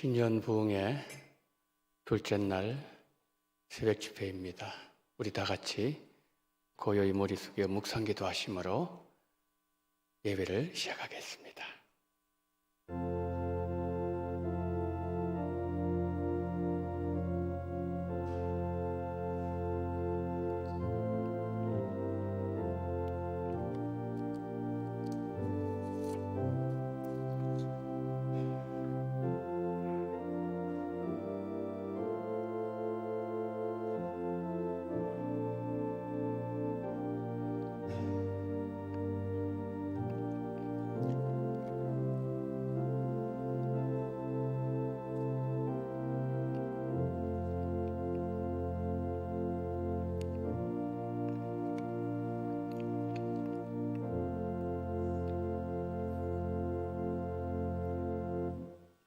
신년 부흥의 둘째 날 새벽 집회입니다. 우리 다 같이 고요히 머리 숙여 묵상기도 하심으로 예배를 시작하겠습니다.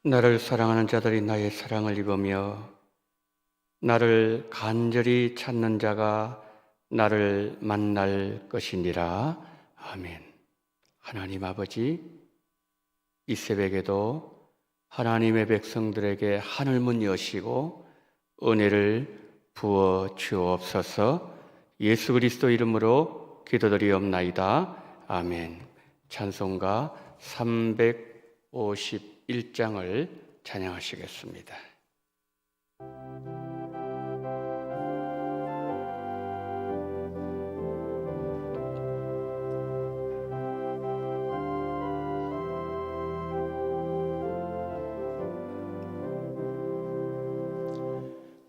나를 사랑하는 자들이 나의 사랑을 입으며 나를 간절히 찾는 자가 나를 만날 것이니라. 아멘. 하나님 아버지, 이 새벽에도 하나님의 백성들에게 하늘문 여시고 은혜를 부어 주옵소서. 예수 그리스도 이름으로 기도드리옵나이다. 아멘. 찬송가 351장을 찬양하시겠습니다.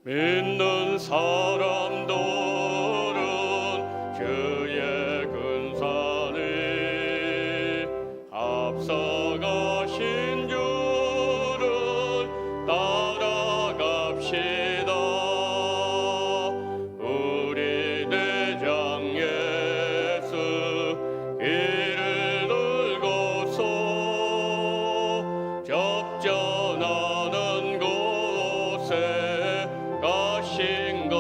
믿는 사람들은 주의 근산이 앞서가신 줄을 따라갑시다. 우리 대장 예수 길을 들고서 접전하는 곳에 가신 것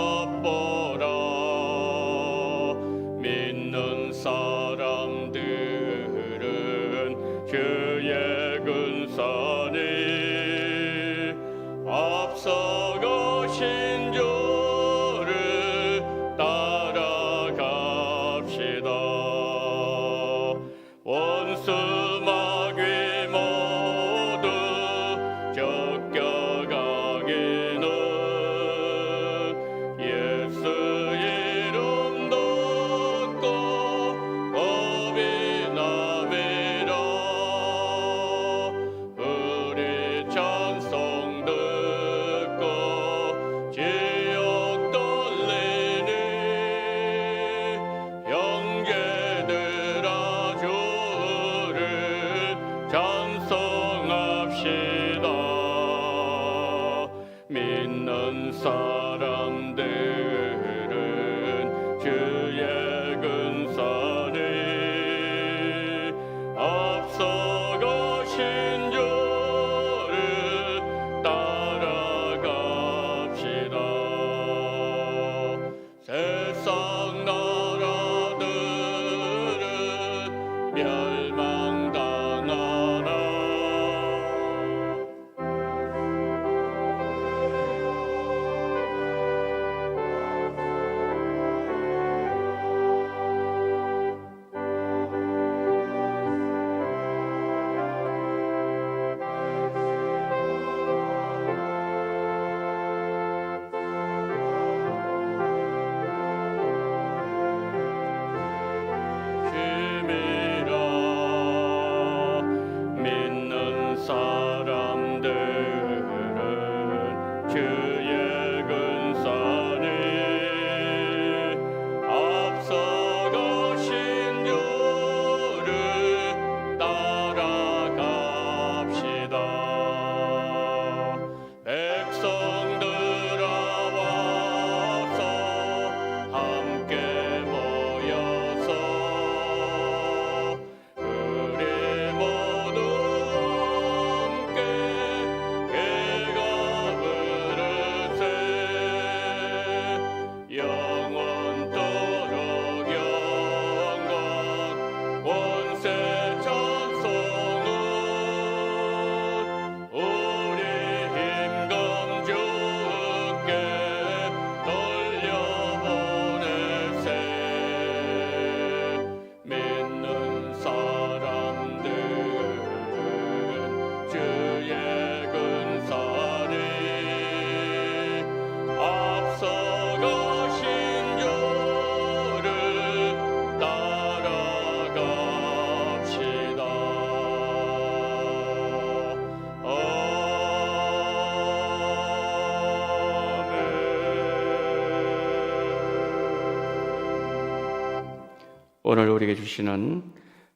오늘 우리에게 주시는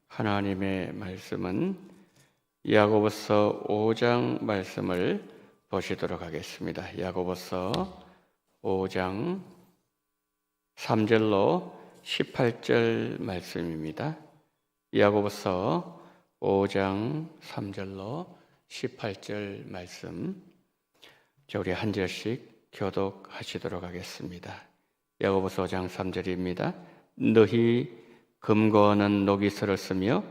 하나님의 말씀은 야고보서 5장 말씀을 보시도록 하겠습니다. 야고보서 5장 3절로 18절 말씀입니다. 야고보서 5장 3절로 18절 말씀, 우리 한 절씩 교독하시도록 하겠습니다. 야고보서 5장 3절입니다. 너희 금고는 녹이 슬었으며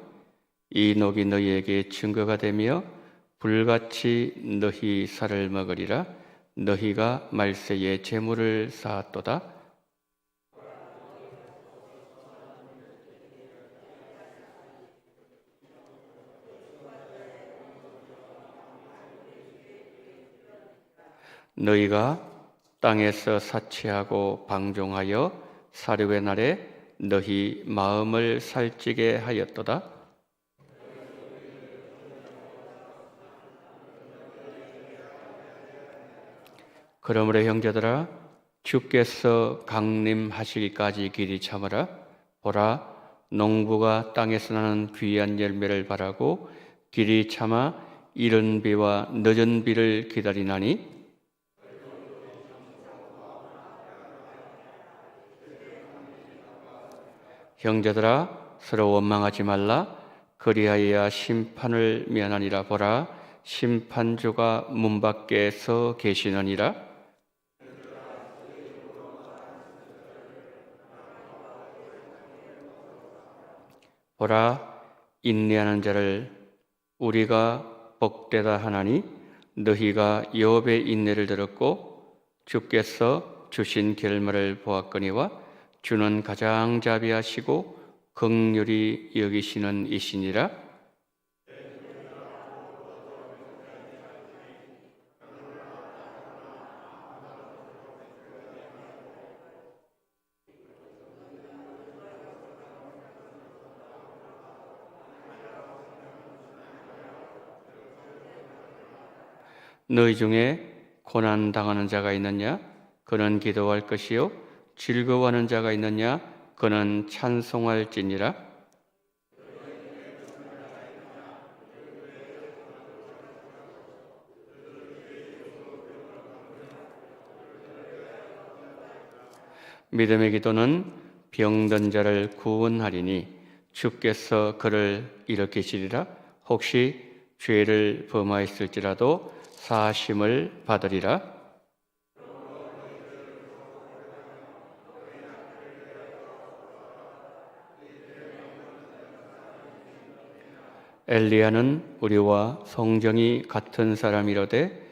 이 녹이 너희에게 증거가 되며 불같이 너희 살을 먹으리라. 너희가 말세에 재물을 쌓았도다. 너희가 땅에서 사치하고 방종하여 사륙의 날에 너희 마음을 살찌게 하였도다. 그러므로 형제들아, 주께서 강림하시기까지 길이 참으라. 보라, 농부가 땅에서 나는 귀한 열매를 바라고 길이 참아 이른 비와 늦은 비를 기다리나니, 형제들아, 서로 원망하지 말라. 그리하여야 심판을 면하니라. 보라, 심판주가 문 밖에 서 계시느니라. 보라, 인내하는 자를 우리가 복되다 하나니, 너희가 욥의 인내를 들었고 주께서 주신 결말을 보았거니와 주는 가장 자비하시고 긍휼히 여기시는 이시니라. 너희 중에 고난 당하는 자가 있느냐? 그는 기도할 것이요. 즐거워하는 자가 있느냐? 그는 찬송할지니라. 믿음의 기도는 병든 자를 구원하리니 주께서 그를 일으키시리라. 혹시 죄를 범하였을지라도 사하심을 받으리라. 엘리야는 우리와 성정이 같은 사람이로되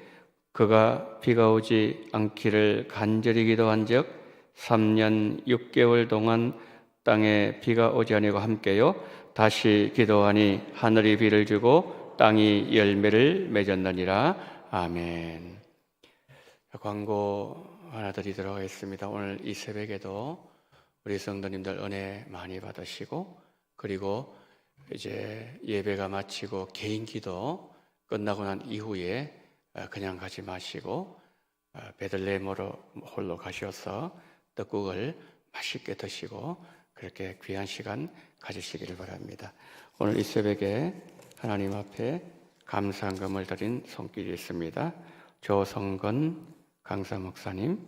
그가 비가 오지 않기를 간절히 기도한즉 3년 6개월 동안 땅에 비가 오지 아니고 함께요 다시 기도하니 하늘이 비를 주고 땅이 열매를 맺었느니라. 아멘. 광고 하나 드리도록 하겠습니다. 오늘 이 새벽에도 우리 성도님들 은혜 많이 받으시고, 그리고 이제 예배가 마치고 개인 기도 끝나고 난 이후에 그냥 가지 마시고 베들레헴으로 홀로 가셔서 떡국을 맛있게 드시고 그렇게 귀한 시간 가지시기를 바랍니다. 오늘 이 새벽에 하나님 앞에 감사한금을 드린 손길이 있습니다. 조성건 강사 목사님,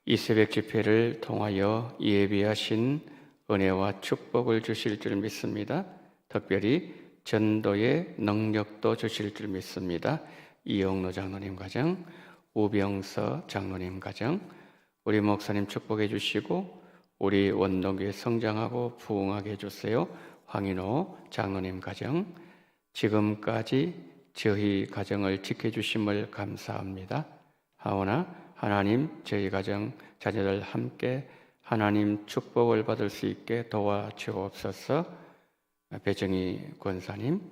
이 새벽 집회를 통하여 예비하신 은혜와 축복을 주실 줄 믿습니다. 특별히 전도의 능력도 주실 줄 믿습니다. 이영로 장로님 가정, 우병서 장로님 가정, 우리 목사님 축복해 주시고 우리 원동교회 성장하고 부흥하게 해주세요. 황인호 장로님 가정, 지금까지 저희 가정을 지켜주심을 감사합니다. 하오나 하나님 저희 가정 자녀들 함께 하나님 축복을 받을 수 있게 도와주옵소서. 배정희 권사님,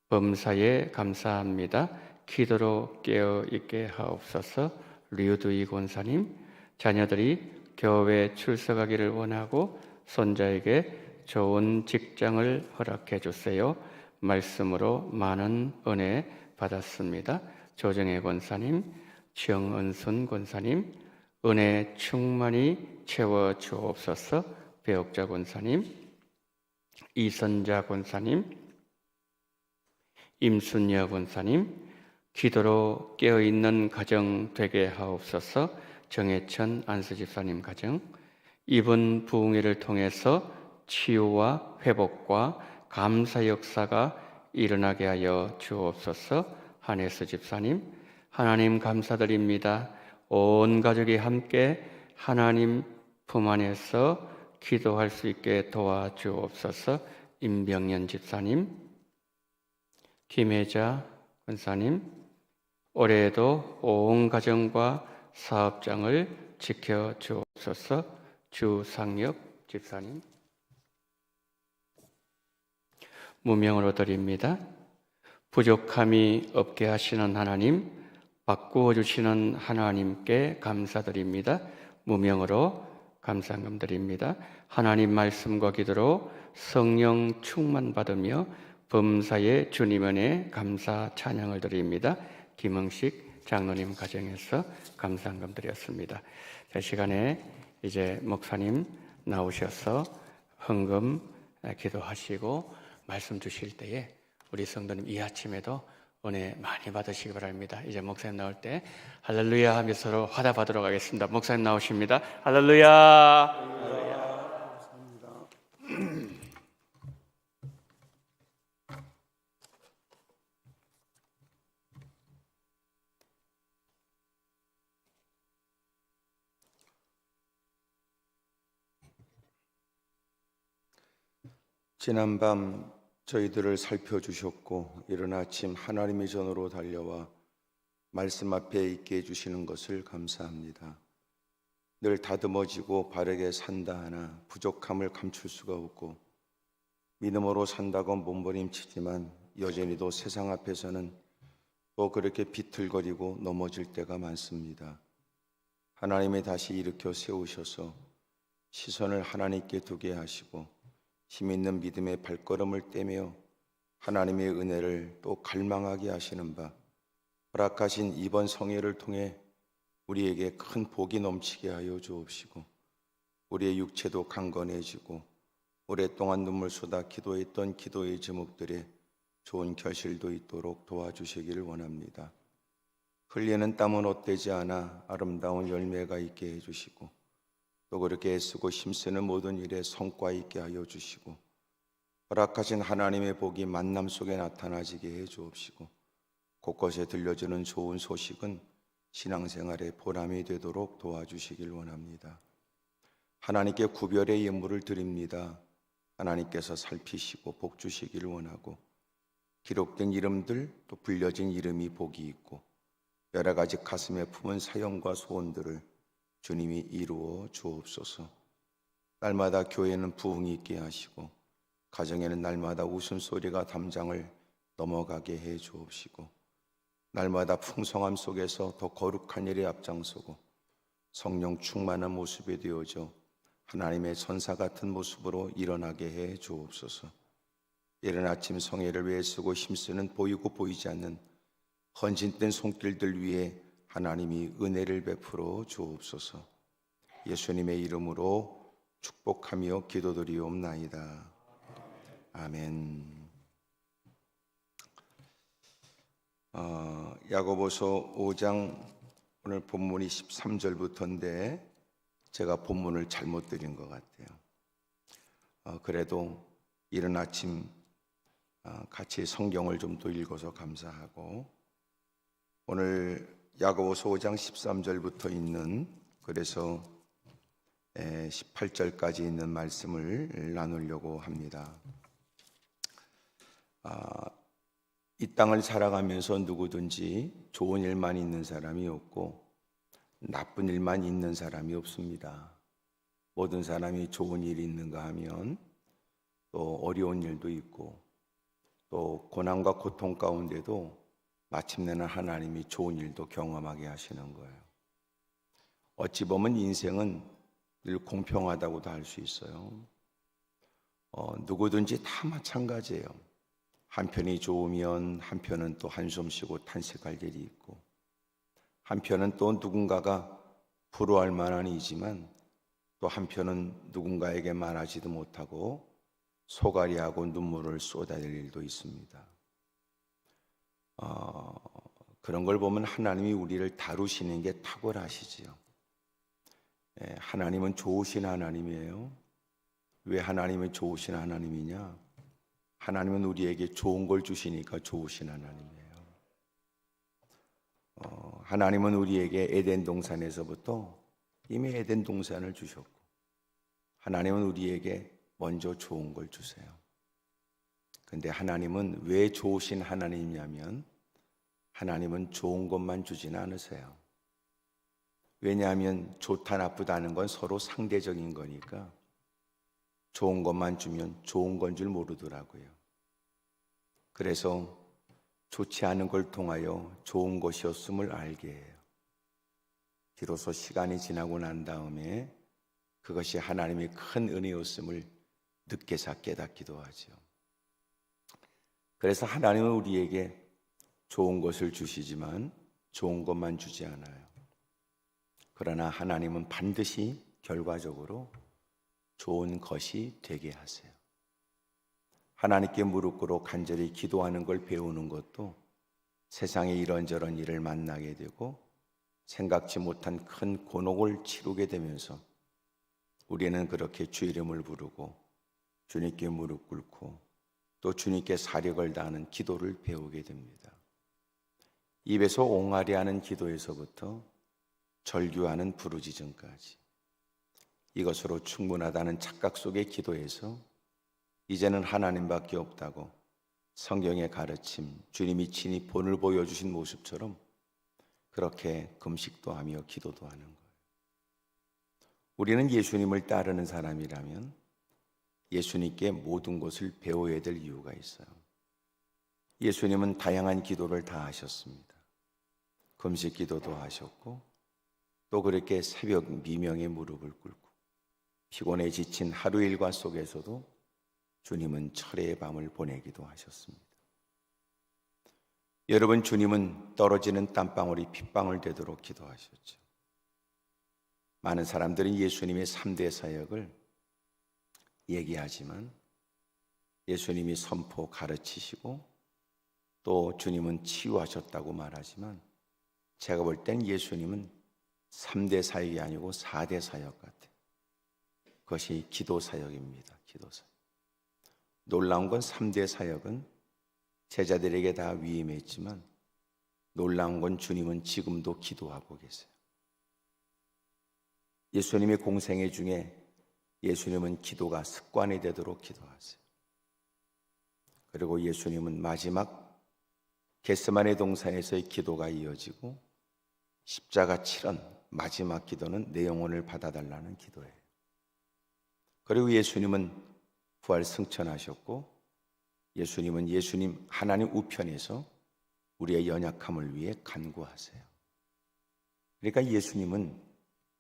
범사에 감사합니다. 기도로 깨어있게 하옵소서. 류두희 권사님, 자녀들이 교회 출석하기를 원하고 손자에게 좋은 직장을 허락해 주세요. 말씀으로 많은 은혜 받았습니다. 조정혜 권사님, 정은순 권사님, 은혜 충만히 채워 주옵소서. 배옥자 권사님, 이선자 권사님, 임순여 권사님, 기도로 깨어있는 가정 되게 하옵소서. 정혜천 안수집사님 가정, 이번 부흥회를 통해서 치유와 회복과 감사 역사가 일어나게 하여 주옵소서. 한혜수 집사님, 하나님 감사드립니다. 온 가족이 함께 하나님 품 안에서 기도할 수 있게 도와주옵소서. 임병연 집사님, 김혜자 권사님, 올해에도 온 가정과 사업장을 지켜주옵소서. 주상혁 집사님, 무명으로 드립니다. 부족함이 없게 하시는 하나님, 바꾸어 주시는 하나님께 감사드립니다. 무명으로 감사금 드립니다. 하나님 말씀과 기도로 성령 충만 받으며 범사의 주님 은혜 감사 찬양을 드립니다. 김흥식 장로님 가정에서 감사금 드렸습니다. 자, 시간에 이제 목사님 나오셔서 헌금 기도하시고 말씀 주실 때에 우리 성도님 이 아침에도 은혜 많이 받으시기 바랍니다. 이제 목사님 나올 때 할렐루야 하면서 서로 화답하도록 하겠습니다. 목사님 나오십니다. 할렐루야. 지난밤 저희들을 살펴주셨고 이른 아침 하나님의 전으로 달려와 말씀 앞에 있게 해주시는 것을 감사합니다. 늘 다듬어지고 바르게 산다 하나 부족함을 감출 수가 없고 믿음으로 산다고 몸부림치지만 여전히도 세상 앞에서는 또 그렇게 비틀거리고 넘어질 때가 많습니다. 하나님이 다시 일으켜 세우셔서 시선을 하나님께 두게 하시고 힘있는 믿음의 발걸음을 떼며 하나님의 은혜를 또 갈망하게 하시는 바 허락하신 이번 성회를 통해 우리에게 큰 복이 넘치게 하여 주옵시고 우리의 육체도 강건해지고 오랫동안 눈물 쏟아 기도했던 기도의 제목들에 좋은 결실도 있도록 도와주시기를 원합니다. 흘리는 땀은 헛되지 않아 아름다운 열매가 있게 해주시고 또 그렇게 애쓰고 힘쓰는 모든 일에 성과 있게 하여 주시고 허락하신 하나님의 복이 만남 속에 나타나지게 해 주옵시고 곳곳에 들려주는 좋은 소식은 신앙생활의 보람이 되도록 도와주시길 원합니다. 하나님께 구별의 예물을 드립니다. 하나님께서 살피시고 복 주시기를 원하고 기록된 이름들 또 불려진 이름이 복이 있고 여러 가지 가슴에 품은 사연과 소원들을 주님이 이루어 주옵소서. 날마다 교회는 부흥이 있게 하시고 가정에는 날마다 웃음소리가 담장을 넘어가게 해 주옵시고 날마다 풍성함 속에서 더 거룩한 일에 앞장서고 성령 충만한 모습이 되어져 하나님의 천사 같은 모습으로 일어나게 해 주옵소서. 이른 아침 성회를 위해 쓰고 힘쓰는 보이고 보이지 않는 헌신된 손길들 위해 하나님이 은혜를 베풀어 주옵소서. 예수님의 이름으로 축복하며 기도드리옵나이다. 아멘. 야고보서 5장 오늘 본문이 13절부터인데 제가 본문을 잘못 드린 것 같아요. 그래도 이른 아침 같이 성경을 좀 더 읽어서 감사하고 오늘 야고보서 5장 13절부터 있는 그래서 18절까지 있는 말씀을 나누려고 합니다. 이 땅을 살아가면서 누구든지 좋은 일만 있는 사람이 없고 나쁜 일만 있는 사람이 없습니다. 모든 사람이 좋은 일이 있는가 하면 또 어려운 일도 있고 또 고난과 고통 가운데도 마침내는 하나님이 좋은 일도 경험하게 하시는 거예요. 어찌 보면 인생은 늘 공평하다고도 할 수 있어요. 누구든지 다 마찬가지예요. 한편이 좋으면 한편은 또 한숨 쉬고 탄식할 일이 있고 한편은 또 누군가가 부러워할 만한 일이지만 또 한편은 누군가에게 말하지도 못하고 소갈이하고 눈물을 쏟아낼 일도 있습니다. 그런 걸 보면 하나님이 우리를 다루시는 게 탁월하시지요. 하나님은 좋으신 하나님이에요. 왜 하나님은 좋으신 하나님이냐? 하나님은 우리에게 좋은 걸 주시니까 좋으신 하나님이에요. 하나님은 우리에게 에덴 동산에서부터 이미 에덴 동산을 주셨고, 하나님은 우리에게 먼저 좋은 걸 주세요. 근데 하나님은 왜 좋으신 하나님이냐면, 하나님은 좋은 것만 주지는 않으세요. 왜냐하면 좋다 나쁘다는 건 서로 상대적인 거니까 좋은 것만 주면 좋은 건 줄 모르더라고요. 그래서 좋지 않은 걸 통하여 좋은 것이었음을 알게 해요. 비로소 시간이 지나고 난 다음에 그것이 하나님의 큰 은혜였음을 늦게서 깨닫기도 하죠. 그래서 하나님은 우리에게 좋은 것을 주시지만 좋은 것만 주지 않아요. 그러나 하나님은 반드시 결과적으로 좋은 것이 되게 하세요. 하나님께 무릎 꿇어 간절히 기도하는 걸 배우는 것도 세상에 이런저런 일을 만나게 되고 생각지 못한 큰 곤혹을 치르게 되면서 우리는 그렇게 주 이름을 부르고 주님께 무릎 꿇고 또 주님께 사력을 다하는 기도를 배우게 됩니다. 입에서 옹알이하는 기도에서부터 절규하는 부르짖음까지, 이것으로 충분하다는 착각 속의 기도에서 이제는 하나님밖에 없다고 성경의 가르침, 주님이 친히 본을 보여주신 모습처럼 그렇게 금식도 하며 기도도 하는 거예요. 우리는 예수님을 따르는 사람이라면 예수님께 모든 것을 배워야 될 이유가 있어요. 예수님은 다양한 기도를 다 하셨습니다. 금식 기도도 하셨고 또 그렇게 새벽 미명에 무릎을 꿇고 피곤해 지친 하루 일과 속에서도 주님은 철의 밤을 보내기도 하셨습니다. 여러분, 주님은 떨어지는 땀방울이 핏방울 되도록 기도하셨죠. 많은 사람들은 예수님의 3대 사역을 얘기하지만 예수님이 선포 가르치시고 또 주님은 치유하셨다고 말하지만 제가 볼 땐 예수님은 3대 사역이 아니고 4대 사역 같아요. 그것이 기도 사역입니다. 기도 사역. 놀라운 건 3대 사역은 제자들에게 다 위임했지만 놀라운 건 주님은 지금도 기도하고 계세요. 예수님의 공생애 중에 예수님은 기도가 습관이 되도록 기도하세요. 그리고 예수님은 마지막 겟세마네 동산에서의 기도가 이어지고 십자가 치른 마지막 기도는 내 영혼을 받아달라는 기도예요. 그리고 예수님은 부활 승천하셨고 예수님은 예수님 하나님 우편에서 우리의 연약함을 위해 간구하세요. 그러니까 예수님은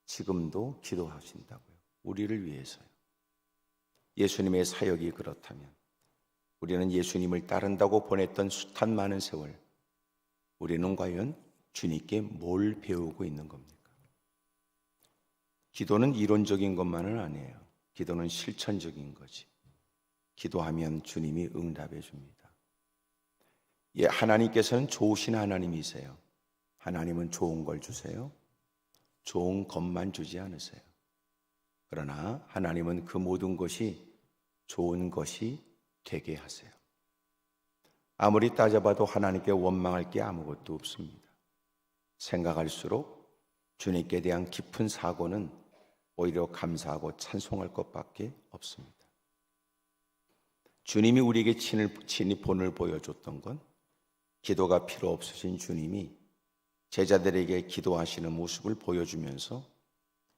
지금도 기도하신다고요. 우리를 위해서요. 예수님의 사역이 그렇다면 우리는 예수님을 따른다고 보냈던 숱한 많은 세월 우리는 과연 주님께 뭘 배우고 있는 겁니까? 기도는 이론적인 것만은 아니에요. 기도는 실천적인 거지. 기도하면 주님이 응답해 줍니다. 예, 하나님께서는 좋으신 하나님이세요. 하나님은 좋은 걸 주세요. 좋은 것만 주지 않으세요. 그러나 하나님은 그 모든 것이 좋은 것이 되게 하세요. 아무리 따져봐도 하나님께 원망할 게 아무것도 없습니다. 생각할수록 주님께 대한 깊은 사고는 오히려 감사하고 찬송할 것밖에 없습니다. 주님이 우리에게 친히 본을 보여줬던 건 기도가 필요 없으신 주님이 제자들에게 기도하시는 모습을 보여주면서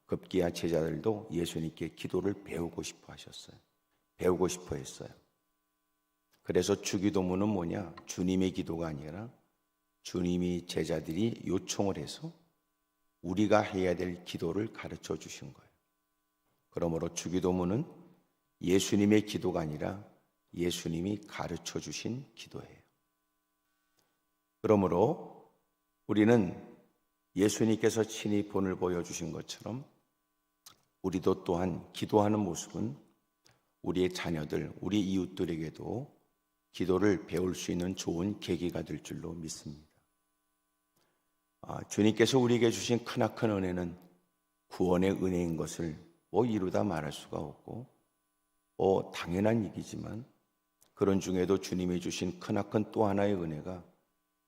급기야 제자들도 예수님께 기도를 배우고 싶어 하셨어요. 배우고 싶어 했어요. 그래서 주기도문은 뭐냐? 주님의 기도가 아니라 주님이 제자들이 요청을 해서 우리가 해야 될 기도를 가르쳐 주신 거예요. 그러므로 주기도문은 예수님의 기도가 아니라 예수님이 가르쳐 주신 기도예요. 그러므로 우리는 예수님께서 친히 본을 보여주신 것처럼 우리도 또한 기도하는 모습은 우리의 자녀들, 우리 이웃들에게도 기도를 배울 수 있는 좋은 계기가 될 줄로 믿습니다. 주님께서 우리에게 주신 크나큰 은혜는 구원의 은혜인 것을 이루다 말할 수가 없고 당연한 얘기지만 그런 중에도 주님이 주신 크나큰 또 하나의 은혜가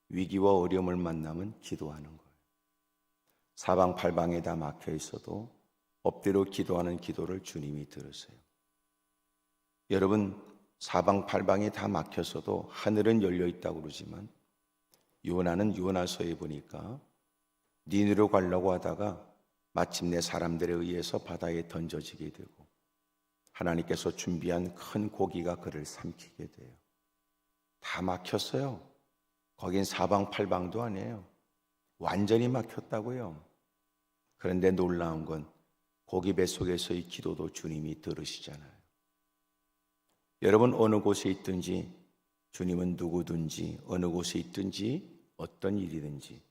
위기와 어려움을 만나면 기도하는 거예요. 사방팔방에 다 막혀 있어도 엎드려 기도하는 기도를 주님이 들으세요. 여러분, 사방팔방에 다 막혔어도 하늘은 열려 있다고 그러지만 요나는 요나서에 보니까 니느로 가려고 하다가 마침내 사람들에 의해서 바다에 던져지게 되고 하나님께서 준비한 큰 고기가 그를 삼키게 돼요. 다 막혔어요. 거긴 사방팔방도 아니에요. 완전히 막혔다고요. 그런데 놀라운 건 고기 뱃속에서의 기도도 주님이 들으시잖아요. 여러분, 어느 곳에 있든지 주님은 누구든지 어느 곳에 있든지 어떤 일이든지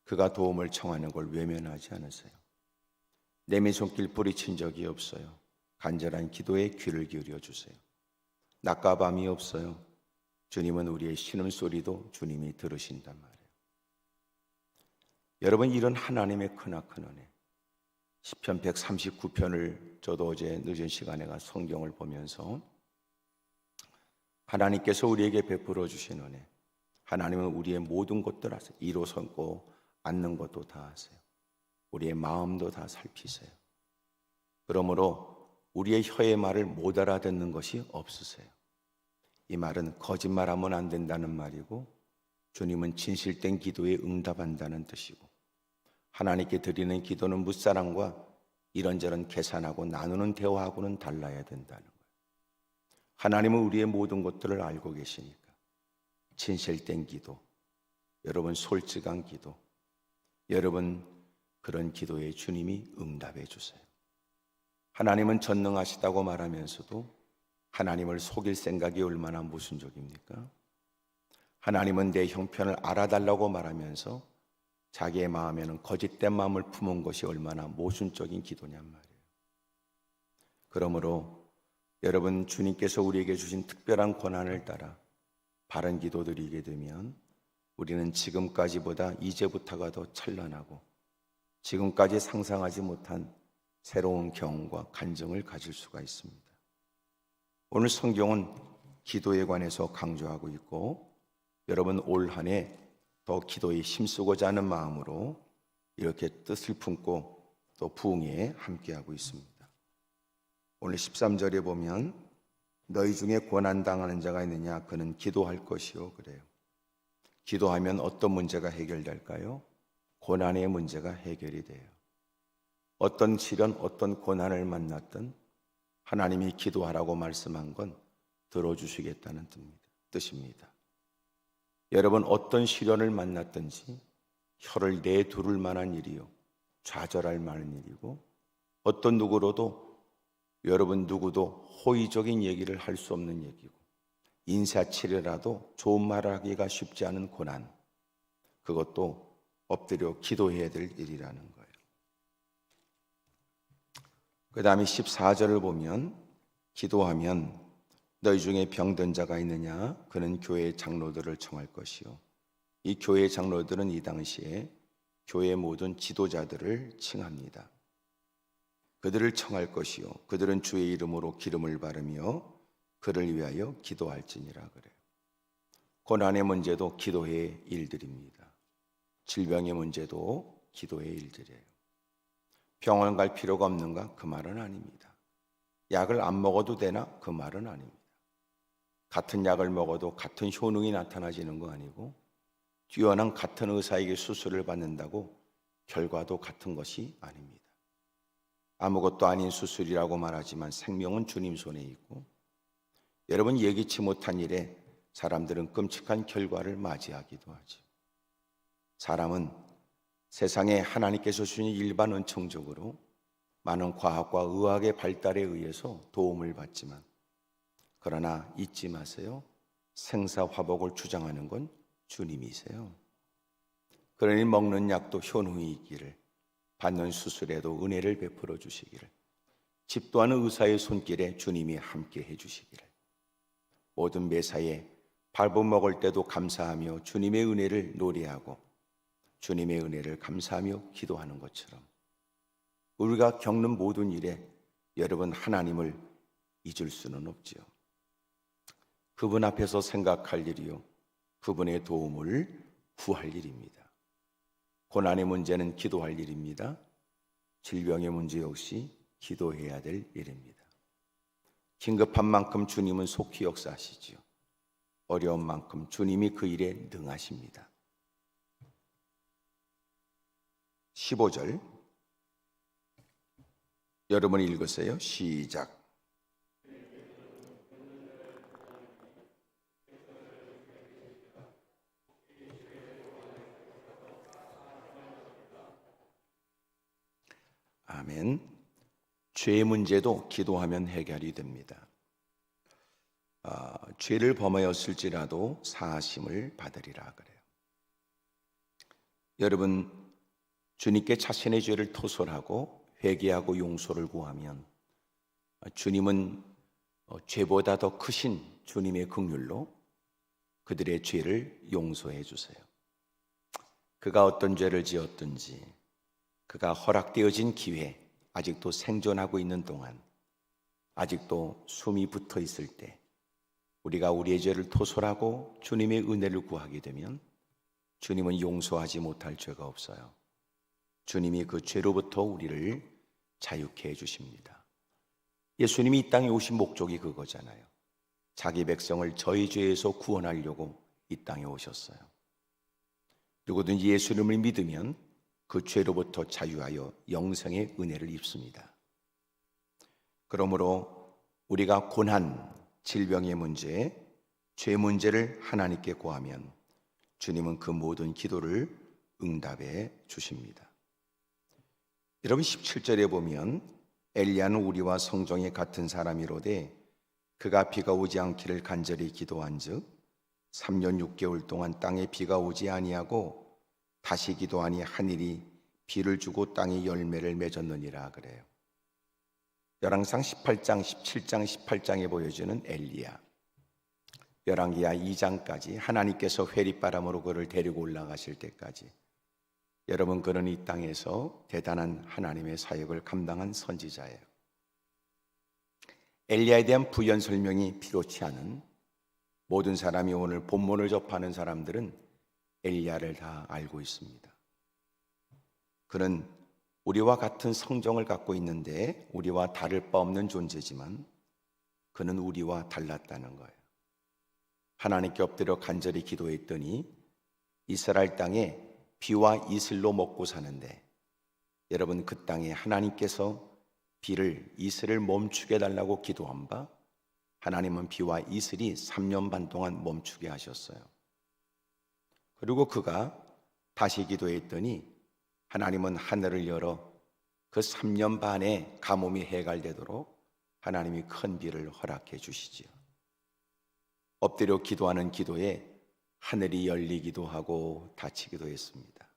그가 도움을 청하는 걸 외면하지 않으세요. 내민 손길 뿌리친 적이 없어요. 간절한 기도에 귀를 기울여 주세요. 낮과 밤이 없어요. 주님은 우리의 신음소리도 주님이 들으신단 말이에요. 여러분, 이런 하나님의 크나큰 은혜, 시편 139편을 저도 어제 늦은 시간에 가 성경을 보면서 하나님께서 우리에게 베풀어 주신 은혜, 하나님은 우리의 모든 것들 아세요. 이로 삼고 앉는 것도 다 아세요. 우리의 마음도 다 살피세요. 그러므로 우리의 혀의 말을 못 알아듣는 것이 없으세요. 이 말은 거짓말하면 안 된다는 말이고 주님은 진실된 기도에 응답한다는 뜻이고 하나님께 드리는 기도는 무사람과 이런저런 계산하고 나누는 대화하고는 달라야 된다는 거예요. 하나님은 우리의 모든 것들을 알고 계시니까 진실된 기도, 여러분 솔직한 기도, 여러분 그런 기도에 주님이 응답해 주세요. 하나님은 전능하시다고 말하면서도 하나님을 속일 생각이 얼마나 모순적입니까? 하나님은 내 형편을 알아달라고 말하면서 자기의 마음에는 거짓된 마음을 품은 것이 얼마나 모순적인 기도냔 말이에요. 그러므로 여러분, 주님께서 우리에게 주신 특별한 권한을 따라 바른 기도 드리게 되면 우리는 지금까지보다 이제부터가 더 찬란하고 지금까지 상상하지 못한 새로운 경험과 간증을 가질 수가 있습니다. 오늘 성경은 기도에 관해서 강조하고 있고 여러분 올 한 해 더 기도에 힘쓰고자 하는 마음으로 이렇게 뜻을 품고 또 부흥회에 함께하고 있습니다. 오늘 13절에 보면 너희 중에 고난당하는 자가 있느냐 그는 기도할 것이요 그래요. 기도하면 어떤 문제가 해결될까요? 고난의 문제가 해결이 돼요. 어떤 시련, 어떤 고난을 만났든 하나님이 기도하라고 말씀한 건 들어주시겠다는 뜻입니다. 여러분 어떤 시련을 만났든지 혀를 내두를 만한 일이요 좌절할 만한 일이고 어떤 누구로도 여러분 누구도 호의적인 얘기를 할 수 없는 얘기고 인사치레라도 좋은 말을 하기가 쉽지 않은 고난, 그것도 엎드려 기도해야 될 일이라는 거예요. 그 다음에 14절을 보면 기도하면 너희 중에 병든 자가 있느냐 그는 교회의 장로들을 청할 것이요. 이 교회의 장로들은 이 당시에 교회의 모든 지도자들을 칭합니다. 그들을 청할 것이요 그들은 주의 이름으로 기름을 바르며 그를 위하여 기도할지니라 그래요. 고난의 문제도 기도의 일들입니다. 질병의 문제도 기도의 일들이에요. 병원 갈 필요가 없는가? 그 말은 아닙니다. 약을 안 먹어도 되나? 그 말은 아닙니다. 같은 약을 먹어도 같은 효능이 나타나지는 거 아니고 뛰어난 같은 의사에게 수술을 받는다고 결과도 같은 것이 아닙니다. 아무것도 아닌 수술이라고 말하지만 생명은 주님 손에 있고 여러분 예기치 못한 일에 사람들은 끔찍한 결과를 맞이하기도 하죠. 사람은 세상에 하나님께서 주신 일반 은총적으로 많은 과학과 의학의 발달에 의해서 도움을 받지만 그러나 잊지 마세요. 생사화복을 주장하는 건 주님이세요. 그러니 먹는 약도 효능이 있기를 받는 수술에도 은혜를 베풀어 주시기를 집도하는 의사의 손길에 주님이 함께 해주시기를, 모든 매사에 밟아 먹을 때도 감사하며 주님의 은혜를 노래하고 주님의 은혜를 감사하며 기도하는 것처럼 우리가 겪는 모든 일에 여러분 하나님을 잊을 수는 없지요. 그분 앞에서 생각할 일이요, 그분의 도움을 구할 일입니다. 고난의 문제는 기도할 일입니다. 질병의 문제 역시 기도해야 될 일입니다. 긴급한 만큼 주님은 속히 역사하시지요. 어려운 만큼 주님이 그 일에 능하십니다. 15절 여러분이 읽으세요. 시작. 아멘. 죄의 문제도 기도하면 해결이 됩니다. 죄를 범하였을지라도 사하심을 받으리라 그래요. 여러분, 주님께 자신의 죄를 토설하고 회개하고 용서를 구하면 주님은 죄보다 더 크신 주님의 긍휼로 그들의 죄를 용서해 주세요. 그가 어떤 죄를 지었든지 그가 허락되어진 기회, 아직도 생존하고 있는 동안, 아직도 숨이 붙어 있을 때 우리가 우리의 죄를 토설하고 주님의 은혜를 구하게 되면 주님은 용서하지 못할 죄가 없어요. 주님이 그 죄로부터 우리를 자유케 해주십니다. 예수님이 이 땅에 오신 목적이 그거잖아요. 자기 백성을 저희 죄에서 구원하려고 이 땅에 오셨어요. 누구든지 예수님을 믿으면 그 죄로부터 자유하여 영생의 은혜를 입습니다. 그러므로 우리가 고난, 질병의 문제, 죄 문제를 하나님께 구하면 주님은 그 모든 기도를 응답해 주십니다. 여러분 17절에 보면 엘리야는 우리와 성정이 같은 사람이로되 그가 비가 오지 않기를 간절히 기도한즉 3년 6개월 동안 땅에 비가 오지 아니하고 다시 기도하니 하늘이 비를 주고 땅이 열매를 맺었느니라 그래요. 열왕상 18장, 17장, 18장에 보여주는 엘리야, 열왕기하 2장까지 하나님께서 회리바람으로 그를 데리고 올라가실 때까지 여러분 그는 이 땅에서 대단한 하나님의 사역을 감당한 선지자예요. 엘리야에 대한 부연 설명이 필요치 않은 모든 사람이 오늘 본문을 접하는 사람들은 엘리야를 다 알고 있습니다. 그는 우리와 같은 성정을 갖고 있는데 우리와 다를 바 없는 존재지만 그는 우리와 달랐다는 거예요. 하나님께 엎드려 간절히 기도했더니 이스라엘 땅에 비와 이슬로 먹고 사는데 여러분 그 땅에 하나님께서 비를 이슬을 멈추게 해달라고 기도한 바 하나님은 비와 이슬이 3년 반 동안 멈추게 하셨어요. 그리고 그가 다시 기도했더니 하나님은 하늘을 열어 그 3년 반의 가뭄이 해갈되도록 하나님이 큰 비를 허락해 주시지요. 엎드려 기도하는 기도에 하늘이 열리기도 하고 닫히기도 했습니다.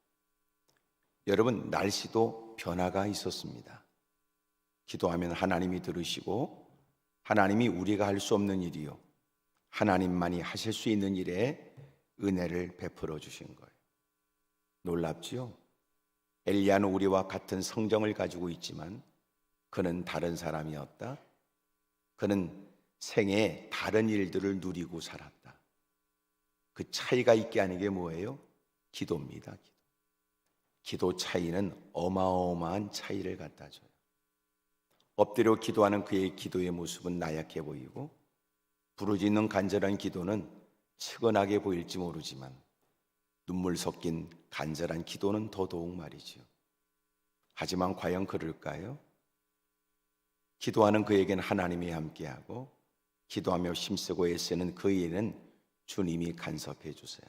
여러분 날씨도 변화가 있었습니다. 기도하면 하나님이 들으시고 하나님이 우리가 할 수 없는 일이요 하나님만이 하실 수 있는 일에 은혜를 베풀어 주신 거예요. 놀랍지요? 엘리야는 우리와 같은 성정을 가지고 있지만 그는 다른 사람이었다. 그는 생애에 다른 일들을 누리고 살았다. 그 차이가 있게 하는 게 뭐예요? 기도입니다. 기도 차이는 어마어마한 차이를 갖다 줘요. 엎드려 기도하는 그의 기도의 모습은 나약해 보이고 부르짖는 간절한 기도는 측은하게 보일지 모르지만 눈물 섞인 간절한 기도는 더더욱 말이죠. 하지만 과연 그럴까요? 기도하는 그에게는 하나님이 함께하고 기도하며 힘쓰고 애쓰는 그에게는 주님이 간섭해 주세요.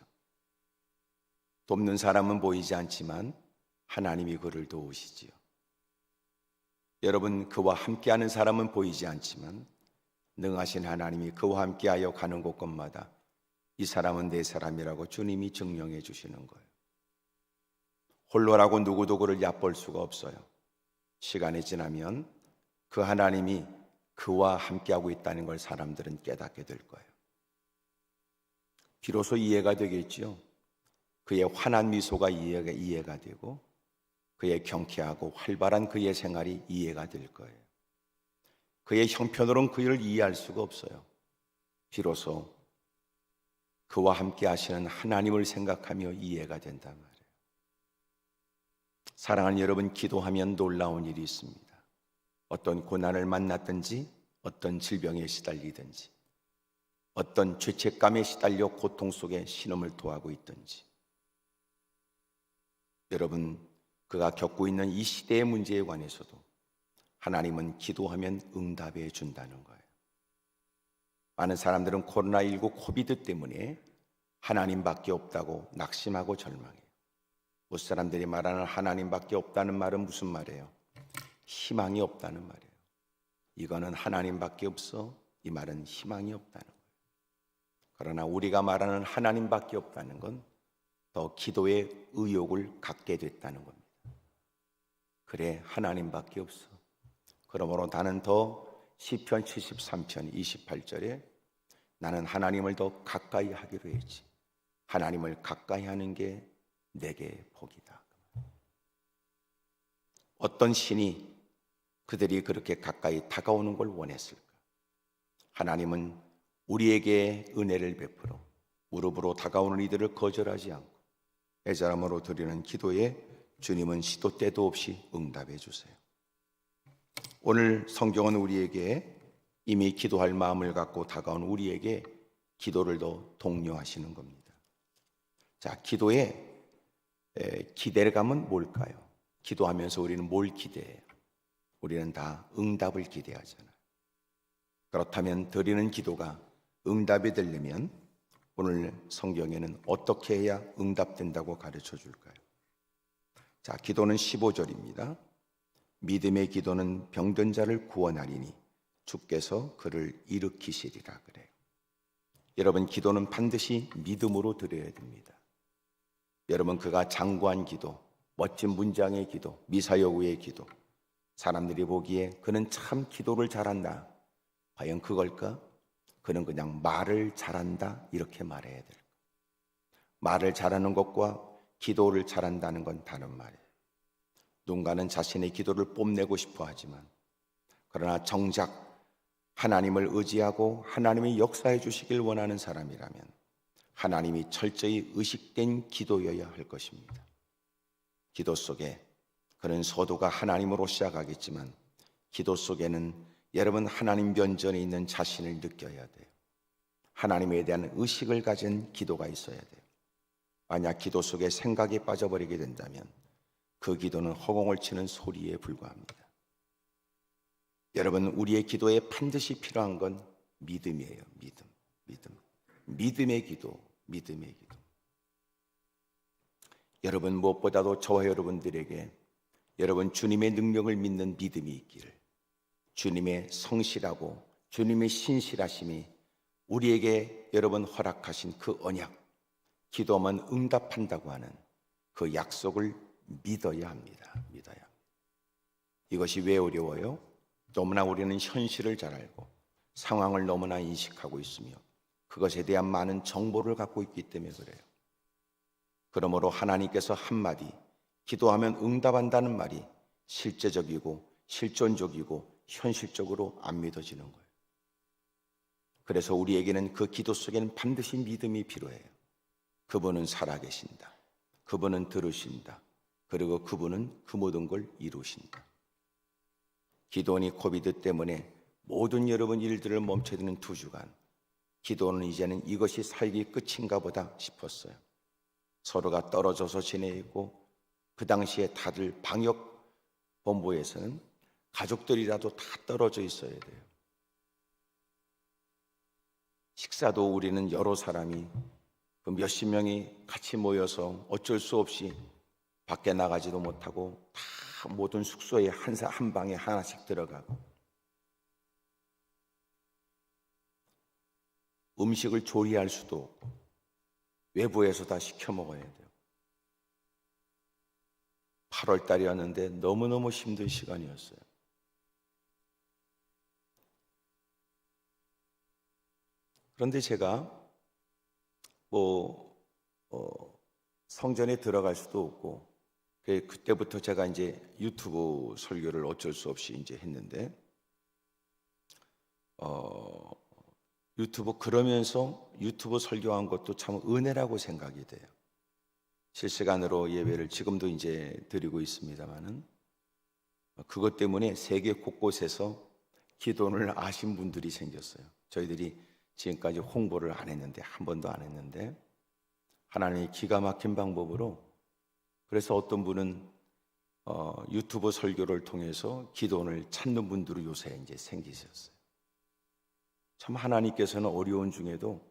돕는 사람은 보이지 않지만 하나님이 그를 도우시지요. 여러분 그와 함께하는 사람은 보이지 않지만 능하신 하나님이 그와 함께하여 가는 곳곳마다 이 사람은 내 사람이라고 주님이 증명해 주시는 거예요. 홀로라고 누구도 그를 얕볼 수가 없어요. 시간이 지나면 그 하나님이 그와 함께하고 있다는 걸 사람들은 깨닫게 될 거예요. 비로소 이해가 되겠지요. 그의 환한 미소가 이해가 되고 그의 경쾌하고 활발한 그의 생활이 이해가 될 거예요. 그의 형편으로는 그를 이해할 수가 없어요. 비로소 그와 함께 하시는 하나님을 생각하며 이해가 된단 말이에요. 사랑하는 여러분, 기도하면 놀라운 일이 있습니다. 어떤 고난을 만났든지 어떤 질병에 시달리든지 어떤 죄책감에 시달려 고통 속에 신음을 토하고 있든지 여러분, 그가 겪고 있는 이 시대의 문제에 관해서도 하나님은 기도하면 응답해 준다는 거예요. 많은 사람들은 코로나19 코비드 때문에 하나님밖에 없다고 낙심하고 절망해요. 못 사람들이 말하는 하나님밖에 없다는 말은 무슨 말이에요? 희망이 없다는 말이에요. 이거는 하나님밖에 없어. 이 말은 희망이 없다는 거예요. 그러나 우리가 말하는 하나님밖에 없다는 건 더 기도의 의욕을 갖게 됐다는 겁니다. 그래, 하나님밖에 없어. 그러므로 나는 더 시편 73편 28절에 나는 하나님을 더 가까이 하기로 했지. 하나님을 가까이 하는 게 내게 복이다. 어떤 신이 그들이 그렇게 가까이 다가오는 걸 원했을까? 하나님은 우리에게 은혜를 베풀어 무릎으로 다가오는 이들을 거절하지 않고 애절함으로 드리는 기도에 주님은 시도 때도 없이 응답해 주세요. 오늘 성경은 우리에게 이미 기도할 마음을 갖고 다가온 우리에게 기도를 더 독려하시는 겁니다. 자, 기도의 기대감은 뭘까요? 기도하면서 우리는 뭘 기대해요? 우리는 다 응답을 기대하잖아요. 그렇다면 드리는 기도가 응답이 되려면 오늘 성경에는 어떻게 해야 응답된다고 가르쳐 줄까요? 자, 기도는 15절입니다. 믿음의 기도는 병든 자를 구원하리니 주께서 그를 일으키시리라 그래요. 여러분, 기도는 반드시 믿음으로 드려야 됩니다. 여러분, 그가 장구한 기도, 멋진 문장의 기도, 미사여구의 기도, 사람들이 보기에 그는 참 기도를 잘한다. 과연 그걸까? 그는 그냥 말을 잘한다 이렇게 말해야 될 거예요. 말을 잘하는 것과 기도를 잘한다는 건 다른 말이에요. 누군가는 자신의 기도를 뽐내고 싶어 하지만 그러나 정작 하나님을 의지하고 하나님이 역사해 주시길 원하는 사람이라면 하나님이 철저히 의식된 기도여야 할 것입니다. 기도 속에 그는 서두가 하나님으로 시작하겠지만 기도 속에는 여러분 하나님 면전에 있는 자신을 느껴야 돼요. 하나님에 대한 의식을 가진 기도가 있어야 돼요. 만약 기도 속에 생각이 빠져버리게 된다면 그 기도는 허공을 치는 소리에 불과합니다. 여러분, 우리의 기도에 반드시 필요한 건 믿음이에요. 믿음. 믿음의 기도. 여러분, 무엇보다도 저와 여러분들에게 여러분 주님의 능력을 믿는 믿음이 있기를, 주님의 성실하고 주님의 신실하심이 우리에게 여러분 허락하신 그 언약, 기도하면 응답한다고 하는 그 약속을 믿어야 합니다. 이것이 왜 어려워요? 너무나 우리는 현실을 잘 알고 상황을 너무나 인식하고 있으며 그것에 대한 많은 정보를 갖고 있기 때문에 그래요. 그러므로 하나님께서 한마디 기도하면 응답한다는 말이 실제적이고 실존적이고 현실적으로 안 믿어지는 거예요. 그래서 우리에게는 그 기도 속에는 반드시 믿음이 필요해요. 그분은 살아계신다. 그분은 들으신다. 그리고 그분은 그 모든 걸 이루신다. 기도원이 코비드 때문에 모든 여러분 일들을 멈춰두는 2주간 기도는 이제는 이것이 살기 끝인가 보다 싶었어요. 서로가 떨어져서 지내고 그 당시에 다들 방역본부에서는 가족들이라도 다 떨어져 있어야 돼요. 식사도 우리는 여러 사람이 그 몇십 명이 같이 모여서 어쩔 수 없이 밖에 나가지도 못하고 다 모든 숙소에 한 방에 하나씩 들어가고 음식을 조리할 수도 없고 외부에서 다 시켜 먹어야 돼요. 8월 달이었는데 너무너무 힘든 시간이었어요. 그런데 제가 뭐 성전에 들어갈 수도 없고, 그때부터 제가 이제 유튜브 설교를 어쩔 수 없이 이제 했는데, 그러면서 유튜브 설교한 것도 참 은혜라고 생각이 돼요. 실시간으로 예배를 지금도 이제 드리고 있습니다만은, 그것 때문에 세계 곳곳에서 기도를 아신 분들이 생겼어요. 저희들이 지금까지 홍보를 안 했는데, 한 번도 안 했는데, 하나님이 기가 막힌 방법으로, 그래서 어떤 분은 유튜브 설교를 통해서 기도원을 찾는 분들이 요새 이제 생기셨어요. 참 하나님께서는 어려운 중에도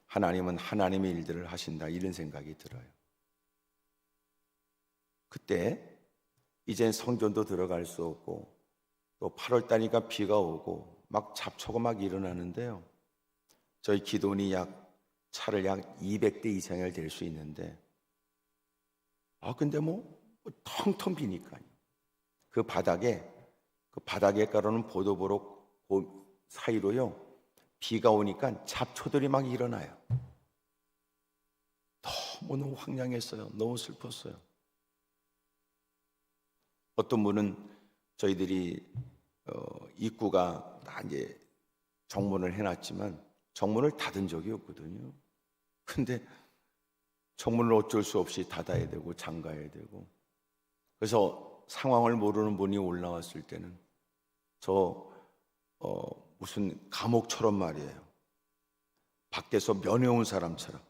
하나님은 하나님의 일들을 하신다, 이런 생각이 들어요. 그때 이젠 성전도 들어갈 수 없고, 또 8월 달이니까 비가 오고 막 잡초가 막 일어나는데요, 저희 기도원이 차를 약 200대 이상을 댈 수 있는데, 근데 뭐 텅텅 비니까요. 그 바닥에 깔아놓은 보도블록 사이로요, 비가 오니까 잡초들이 막 일어나요. 너무 황량했어요. 너무 슬펐어요. 어떤 분은 저희들이 입구가 다 이제 정문을 해놨지만 정문을 닫은 적이 없거든요. 근데 정문을 어쩔 수 없이 닫아야 되고 잠가야 되고, 그래서 상황을 모르는 분이 올라왔을 때는 무슨 감옥처럼 말이에요. 밖에서 면회온 사람처럼.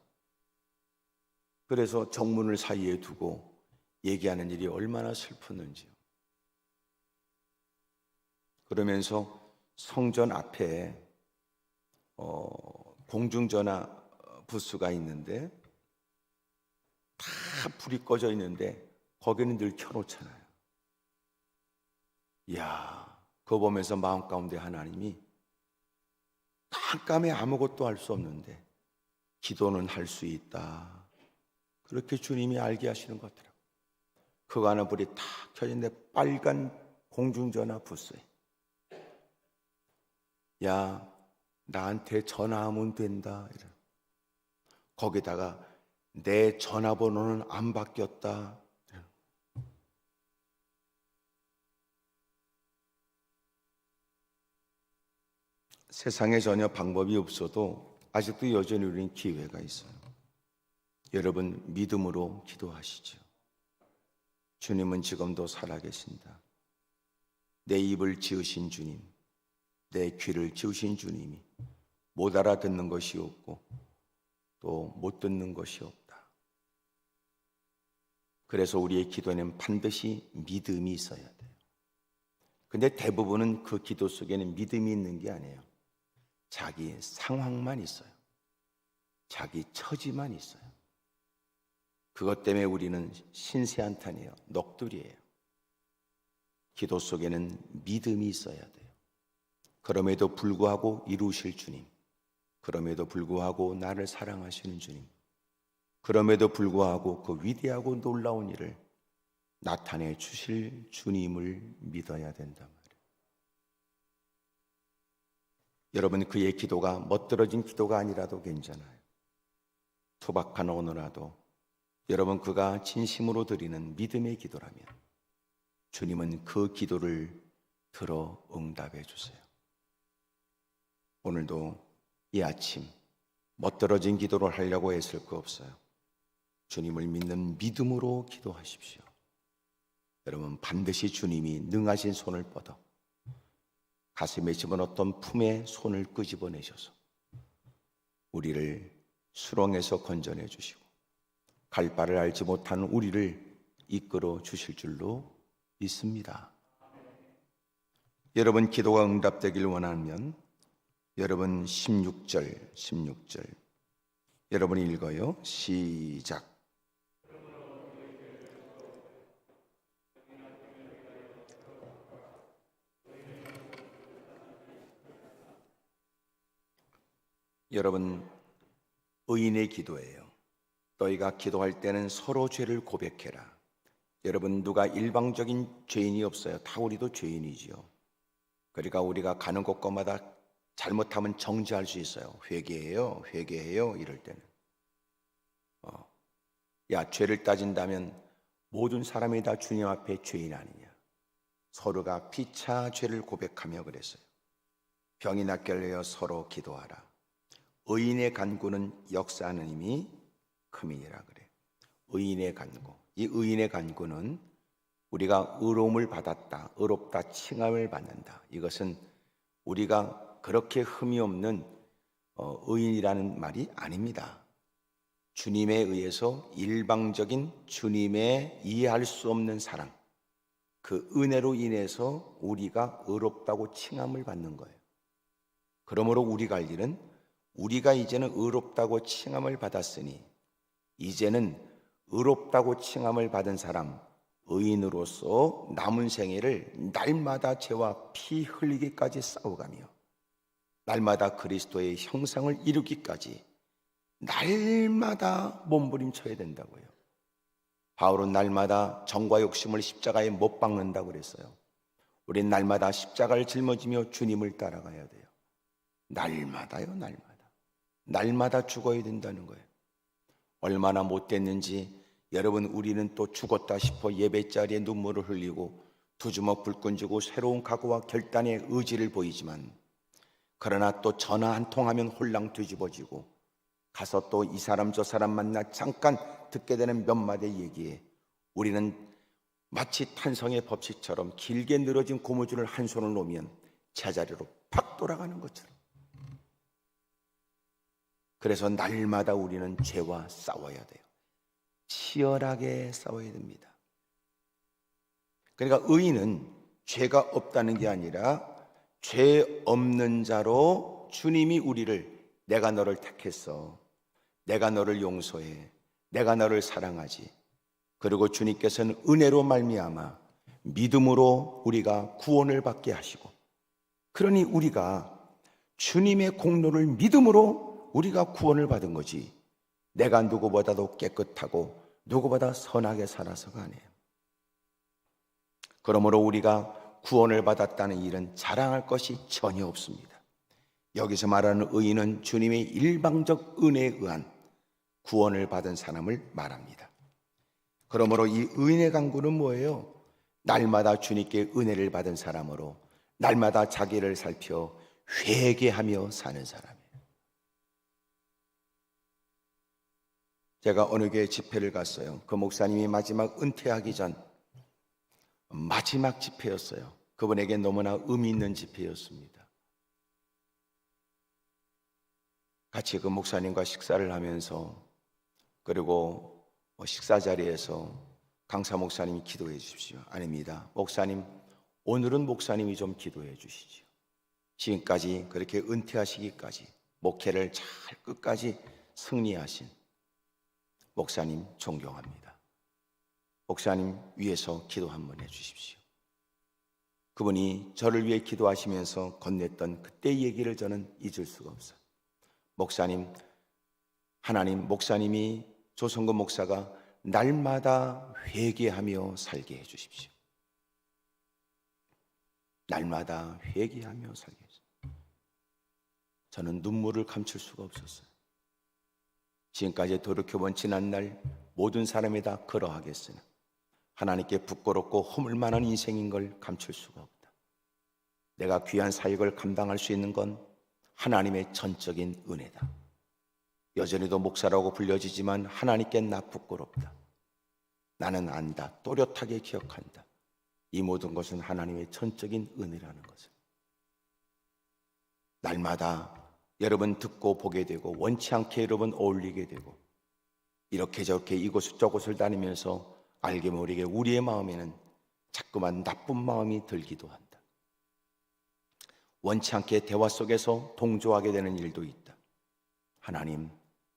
그래서 정문을 사이에 두고 얘기하는 일이 얼마나 슬펐는지요. 그러면서 성전 앞에 공중전화 부스가 있는데, 다 불이 꺼져 있는데 거기는 늘 켜놓잖아요. 이야, 그거 보면서 마음 가운데 하나님이, 깜깜해 아무것도 할 수 없는데 기도는 할 수 있다, 그렇게 주님이 알게 하시는 것 같더라고요. 그거 하나 불이 탁 켜졌는데 빨간 공중전화 부스에, 야, 나한테 전화하면 된다, 이런. 거기다가 내 전화번호는 안 바뀌었다, 이런. 세상에 전혀 방법이 없어도 아직도 여전히 우리는 기회가 있어요. 여러분, 믿음으로 기도하시죠. 주님은 지금도 살아계신다. 내 입을 지으신 주님, 내 귀를 지으신 주님이 못 알아듣는 것이 없고 또 못 듣는 것이 없다. 그래서 우리의 기도에는 반드시 믿음이 있어야 돼요. 근데 대부분은 그 기도 속에는 믿음이 있는 게 아니에요. 자기 상황만 있어요. 자기 처지만 있어요. 그것 때문에 우리는 신세한탄이에요. 넋두리예요. 기도 속에는 믿음이 있어야 돼요. 그럼에도 불구하고 이루실 주님, 그럼에도 불구하고 나를 사랑하시는 주님, 그럼에도 불구하고 그 위대하고 놀라운 일을 나타내 주실 주님을 믿어야 된단 말이에요. 여러분, 그의 기도가 멋들어진 기도가 아니라도 괜찮아요. 투박한 언어라도 여러분, 그가 진심으로 드리는 믿음의 기도라면 주님은 그 기도를 들어 응답해 주세요. 오늘도 이 아침 멋들어진 기도를 하려고 애쓸 거 없어요. 주님을 믿는 믿음으로 기도하십시오. 여러분, 반드시 주님이 능하신 손을 뻗어 가슴에 집어넣었던 품에 손을 끄집어내셔서 우리를 수렁에서 건져내 주시고 갈 바를 알지 못하는 우리를 이끌어 주실 줄로 믿습니다. 여러분, 기도가 응답되길 원하면 여러분 16절 여러분이 읽어요. 시작. 여러분, 의인의 기도예요. 너희가 기도할 때는 서로 죄를 고백해라. 여러분, 누가 일방적인 죄인이 없어요. 다 우리도 죄인이지요. 그러니까 우리가 가는 곳마다 잘못하면 정죄할 수 있어요. 회개해요, 회개해요 이럴 때는. 야, 죄를 따진다면 모든 사람이 다 주님 앞에 죄인 아니냐. 서로가 피차 죄를 고백하며 그랬어요. 병이 낫게 하려 서로 기도하라. 의인의 간구는 역사하는 힘이 큼이니라 그래. 의인의 간구. 이 의인의 간구는 우리가 의로움을 받았다, 의롭다 칭함을 받는다. 이것은 우리가 그렇게 흠이 없는 의인이라는 말이 아닙니다. 주님에 의해서 일방적인 주님의 이해할 수 없는 사랑, 그 은혜로 인해서 우리가 의롭다고 칭함을 받는 거예요. 그러므로 우리가 할 일은 우리가 이제는 의롭다고 칭함을 받았으니 이제는 의롭다고 칭함을 받은 사람, 의인으로서 남은 생애를 날마다 죄와 피 흘리기까지 싸워가며 날마다 그리스도의 형상을 이루기까지 날마다 몸부림쳐야 된다고요. 바울은 날마다 정과 욕심을 십자가에 못 박는다고 그랬어요. 우린 날마다 십자가를 짊어지며 주님을 따라가야 돼요. 날마다요, 날마다. 날마다 죽어야 된다는 거예요. 얼마나 못됐는지 여러분, 우리는 또 죽었다 싶어 예배 자리에 눈물을 흘리고 두 주먹 불끈 쥐고 새로운 각오와 결단의 의지를 보이지만, 그러나 또 전화 한 통 하면 홀랑 뒤집어지고 가서 또 이 사람 저 사람 만나 잠깐 듣게 되는 몇 마디 얘기에 우리는 마치 탄성의 법칙처럼 길게 늘어진 고무줄을 한 손을 놓으면 제자리로 팍 돌아가는 것처럼. 그래서 날마다 우리는 죄와 싸워야 돼요. 치열하게 싸워야 됩니다. 그러니까 의인은 죄가 없다는 게 아니라 죄 없는 자로 주님이 우리를, 내가 너를 택했어, 내가 너를 용서해, 내가 너를 사랑하지. 그리고 주님께서는 은혜로 말미암아 믿음으로 우리가 구원을 받게 하시고, 그러니 우리가 주님의 공로를 믿음으로 우리가 구원을 받은 거지, 내가 누구보다도 깨끗하고 누구보다 선하게 살아서가 아니에요. 그러므로 우리가 구원을 받았다는 일은 자랑할 것이 전혀 없습니다. 여기서 말하는 의인은 주님의 일방적 은혜에 의한 구원을 받은 사람을 말합니다. 그러므로 이 의인의 간구는 뭐예요? 날마다 주님께 은혜를 받은 사람으로 날마다 자기를 살펴 회개하며 사는 사람이에요. 제가 어느 교회 집회를 갔어요. 그 목사님이 마지막 은퇴하기 전 마지막 집회였어요. 그분에게 너무나 의미 있는 집회였습니다. 같이 그 목사님과 식사를 하면서, 그리고 식사 자리에서 강사 목사님이 기도해 주십시오. 아닙니다, 목사님 오늘은 목사님이 좀 기도해 주시죠. 지금까지 그렇게 은퇴하시기까지 목회를 잘 끝까지 승리하신 목사님 존경합니다. 목사님 위해서 기도 한번 해주십시오. 그분이 저를 위해 기도하시면서 건넸던 그때의 얘기를 저는 잊을 수가 없어요. 목사님, 하나님, 목사님이 조성근 목사가 날마다 회개하며 살게 해주십시오. 날마다 회개하며 살게 해주십시오. 저는 눈물을 감출 수가 없었어요. 지금까지 돌이켜본 지난날 모든 사람이 다 그러하겠으나 하나님께 부끄럽고 허물만한 인생인 걸 감출 수가 없다. 내가 귀한 사역을 감당할 수 있는 건 하나님의 전적인 은혜다. 여전히도 목사라고 불려지지만 하나님께 나 부끄럽다. 나는 안다. 또렷하게 기억한다. 이 모든 것은 하나님의 전적인 은혜라는 것을 날마다 여러분 듣고 보게 되고, 원치 않게 여러분 어울리게 되고, 이렇게 저렇게 이곳 저곳을 다니면서 알게 모르게 우리의 마음에는 자꾸만 나쁜 마음이 들기도 한다. 원치 않게 대화 속에서 동조하게 되는 일도 있다. 하나님,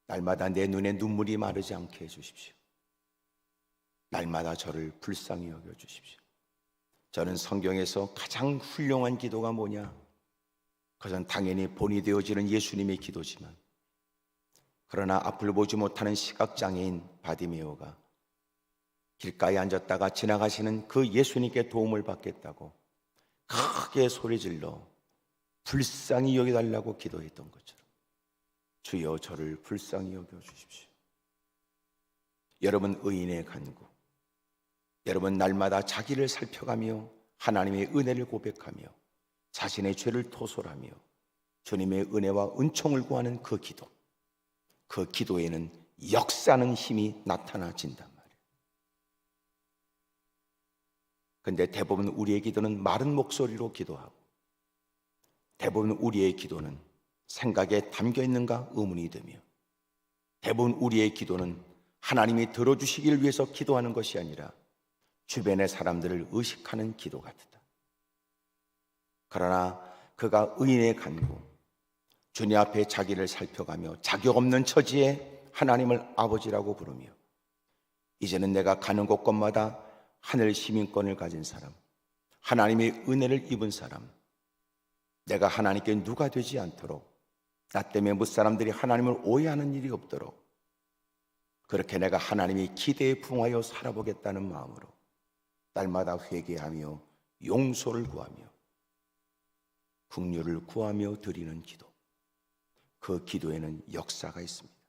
날마다 내 눈에 눈물이 마르지 않게 해주십시오. 날마다 저를 불쌍히 여겨주십시오. 저는 성경에서 가장 훌륭한 기도가 뭐냐? 그것은 당연히 본이 되어지는 예수님의 기도지만, 그러나 앞을 보지 못하는 시각장애인 바디메오가 길가에 앉았다가 지나가시는 그 예수님께 도움을 받겠다고 크게 소리질러 불쌍히 여겨달라고 기도했던 것처럼 주여 저를 불쌍히 여겨주십시오. 여러분 의인의 간구, 여러분 날마다 자기를 살펴가며 하나님의 은혜를 고백하며 자신의 죄를 토설하며 주님의 은혜와 은총을 구하는 그 기도, 그 기도에는 역사하는 힘이 나타나진단 말이에요. 근데 대부분 우리의 기도는 마른 목소리로 기도하고 대부분 우리의 기도는 생각에 담겨 있는가 의문이 되며 대부분 우리의 기도는 하나님이 들어주시기를 위해서 기도하는 것이 아니라 주변의 사람들을 의식하는 기도 같다. 그러나 그가 의인의 간구, 주님 앞에 자기를 살펴가며 자격 없는 처지에 하나님을 아버지라고 부르며 이제는 내가 가는 곳곳마다 하늘 시민권을 가진 사람, 하나님의 은혜를 입은 사람, 내가 하나님께 누가 되지 않도록 나 때문에 무사람들이 하나님을 오해하는 일이 없도록 그렇게 내가 하나님의 기대에 부응하여 살아보겠다는 마음으로 날마다 회개하며 용서를 구하며 긍휼을 구하며 드리는 기도, 그 기도에는 역사가 있습니다.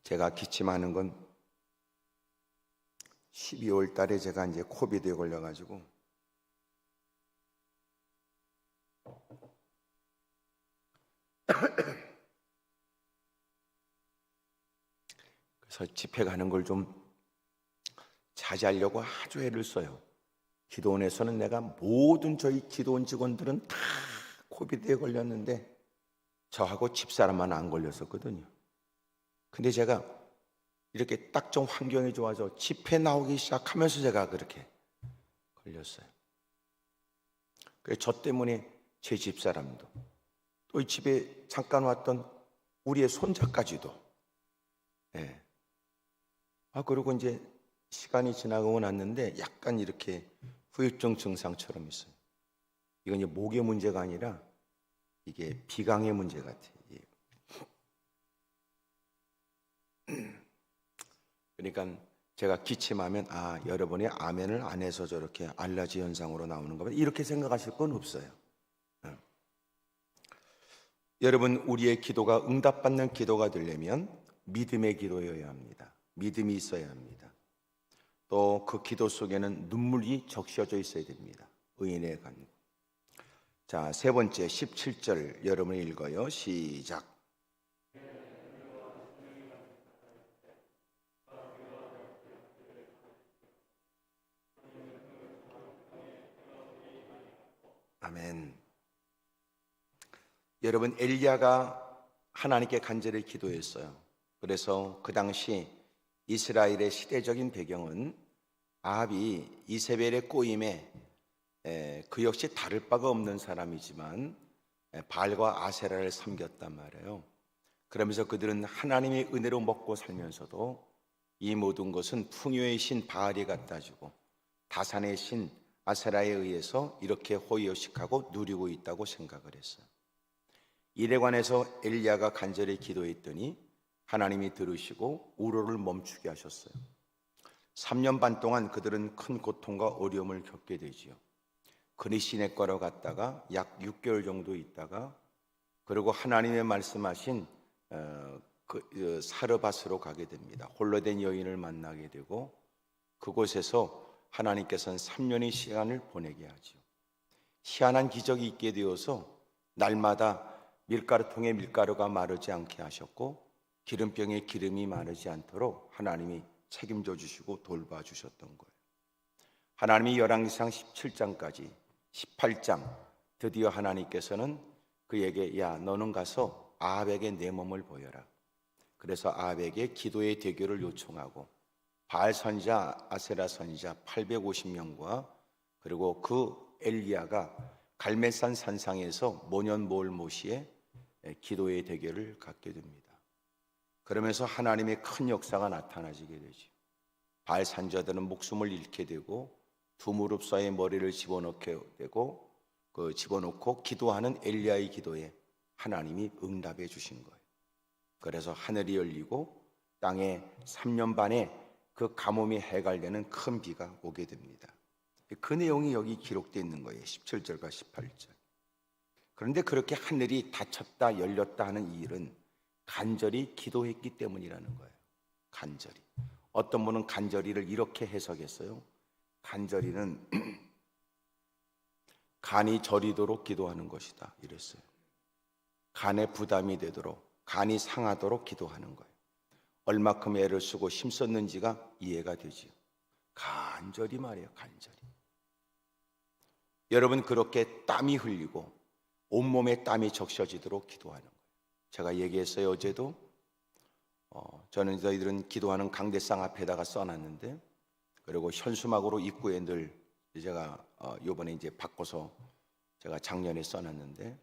제가 기침하는 건 12월 달에 제가 이제 코비드에 걸려가지고 그래서 집회 가는 걸 좀 자제하려고 아주 애를 써요. 기도원에서는 내가 모든 저희 기도원 직원들은 다 코비드에 걸렸는데 저하고 집사람만 안 걸렸었거든요. 근데 제가 이렇게 딱 좀 환경이 좋아져 집회 나오기 시작하면서 제가 그렇게 걸렸어요. 그래서 저 때문에 제 집사람도 또 이 집에 잠깐 왔던 우리의 손자까지도 예. 그리고 이제 시간이 지나고 났는데 약간 이렇게 후유증 증상처럼 있어요. 이건 이제 목의 문제가 아니라 이게 비강의 문제 같아요. 그러니까 제가 기침하면 여러분이 아멘을 안 해서 저렇게 알러지 현상으로 나오는 거면 이렇게 생각하실 건 없어요. 여러분 우리의 기도가 응답받는 기도가 되려면 믿음의 기도여야 합니다. 믿음이 있어야 합니다. 또 그 기도 속에는 눈물이 적셔져 있어야 됩니다. 의인의 간구. 자, 세 번째 17절 여러분이 읽어요. 시작. 아멘. 여러분 엘리야가 하나님께 간절히 기도했어요. 그래서 그 당시 이스라엘의 시대적인 배경은 아합이 이세벨의 꼬임에 그 역시 다를 바가 없는 사람이지만 바알과 아세라를 섬겼단 말이에요. 그러면서 그들은 하나님의 은혜로 먹고 살면서도 이 모든 것은 풍요의 신 바알이 갖다 주고 다산의 신 아세라에 의해서 이렇게 호의호식하고 누리고 있다고 생각을 했어요. 이에 관해서 엘리야가 간절히 기도했더니 하나님이 들으시고 우로를 멈추게 하셨어요. 3년 반 동안 그들은 큰 고통과 어려움을 겪게 되지요. 그리시네과로 갔다가 약 6개월 정도 있다가 그리고 하나님의 말씀하신 사르밧으로 가게 됩니다. 홀로 된 여인을 만나게 되고 그곳에서 하나님께서는 3년의 시간을 보내게 하죠. 희한한 기적이 있게 되어서 날마다 밀가루통에 밀가루가 마르지 않게 하셨고 기름병에 기름이 마르지 않도록 하나님이 책임져 주시고 돌봐주셨던 거예요. 하나님이 열왕기상 17장까지 18장 드디어 하나님께서는 그에게 너는 가서 아합에게 내 몸을 보여라. 그래서 아합에게 기도의 대교를 요청하고 바알 선지자 아세라 선지자 850명과 그리고 그 엘리야가 갈멜산 산상에서 모년모을 모시에 기도의 대결을 갖게 됩니다. 그러면서 하나님의 큰 역사가 나타나지게 되죠. 바알 선지자들은 목숨을 잃게 되고 두 무릎 사이에 머리를 집어넣게 되고 집어넣고 기도하는 엘리야의 기도에 하나님이 응답해 주신 거예요. 그래서 하늘이 열리고 땅에 3년 반에 그 가뭄이 해갈되는 큰 비가 오게 됩니다. 그 내용이 여기 기록되어 있는 거예요. 17절과 18절. 그런데 그렇게 하늘이 닫혔다 열렸다 하는 이 일은 간절히 기도했기 때문이라는 거예요. 간절히. 어떤 분은 간절히를 이렇게 해석했어요. 간절히는 간이 저리도록 기도하는 것이다 이랬어요. 간에 부담이 되도록, 간이 상하도록 기도하는 거예요. 얼마큼 애를 쓰고 힘썼는지가 이해가 되지요. 간절히 말이에요. 간절히. 여러분, 그렇게 땀이 흘리고 온몸에 땀이 적셔지도록 기도하는 거예요. 제가 얘기했어요. 어제도 저희들은 기도하는 강대상 앞에다가 써놨는데, 그리고 현수막으로 입구에 늘 제가 요번에 이제 바꿔서 제가 작년에 써놨는데,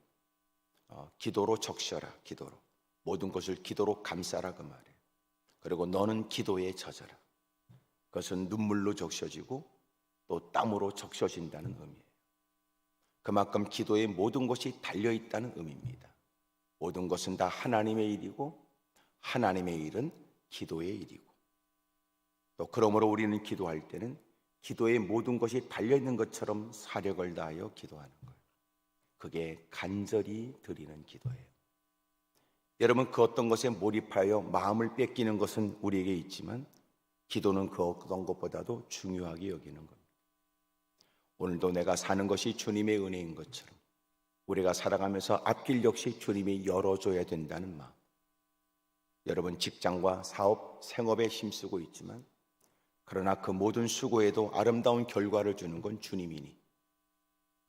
기도로 적셔라. 기도로 모든 것을 기도로 감싸라 그 말이에요. 그리고 너는 기도에 젖어라. 그것은 눈물로 적셔지고 또 땀으로 적셔진다는 의미예요. 그만큼 기도에 모든 것이 달려있다는 의미입니다. 모든 것은 다 하나님의 일이고 하나님의 일은 기도의 일이고, 또 그러므로 우리는 기도할 때는 기도에 모든 것이 달려있는 것처럼 사력을 다하여 기도하는 거예요. 그게 간절히 드리는 기도예요. 여러분, 그 어떤 것에 몰입하여 마음을 뺏기는 것은 우리에게 있지만 기도는 그 어떤 것보다도 중요하게 여기는 겁니다. 오늘도 내가 사는 것이 주님의 은혜인 것처럼 우리가 살아가면서 앞길 역시 주님이 열어줘야 된다는 마음. 여러분, 직장과 사업, 생업에 힘쓰고 있지만 그러나 그 모든 수고에도 아름다운 결과를 주는 건 주님이니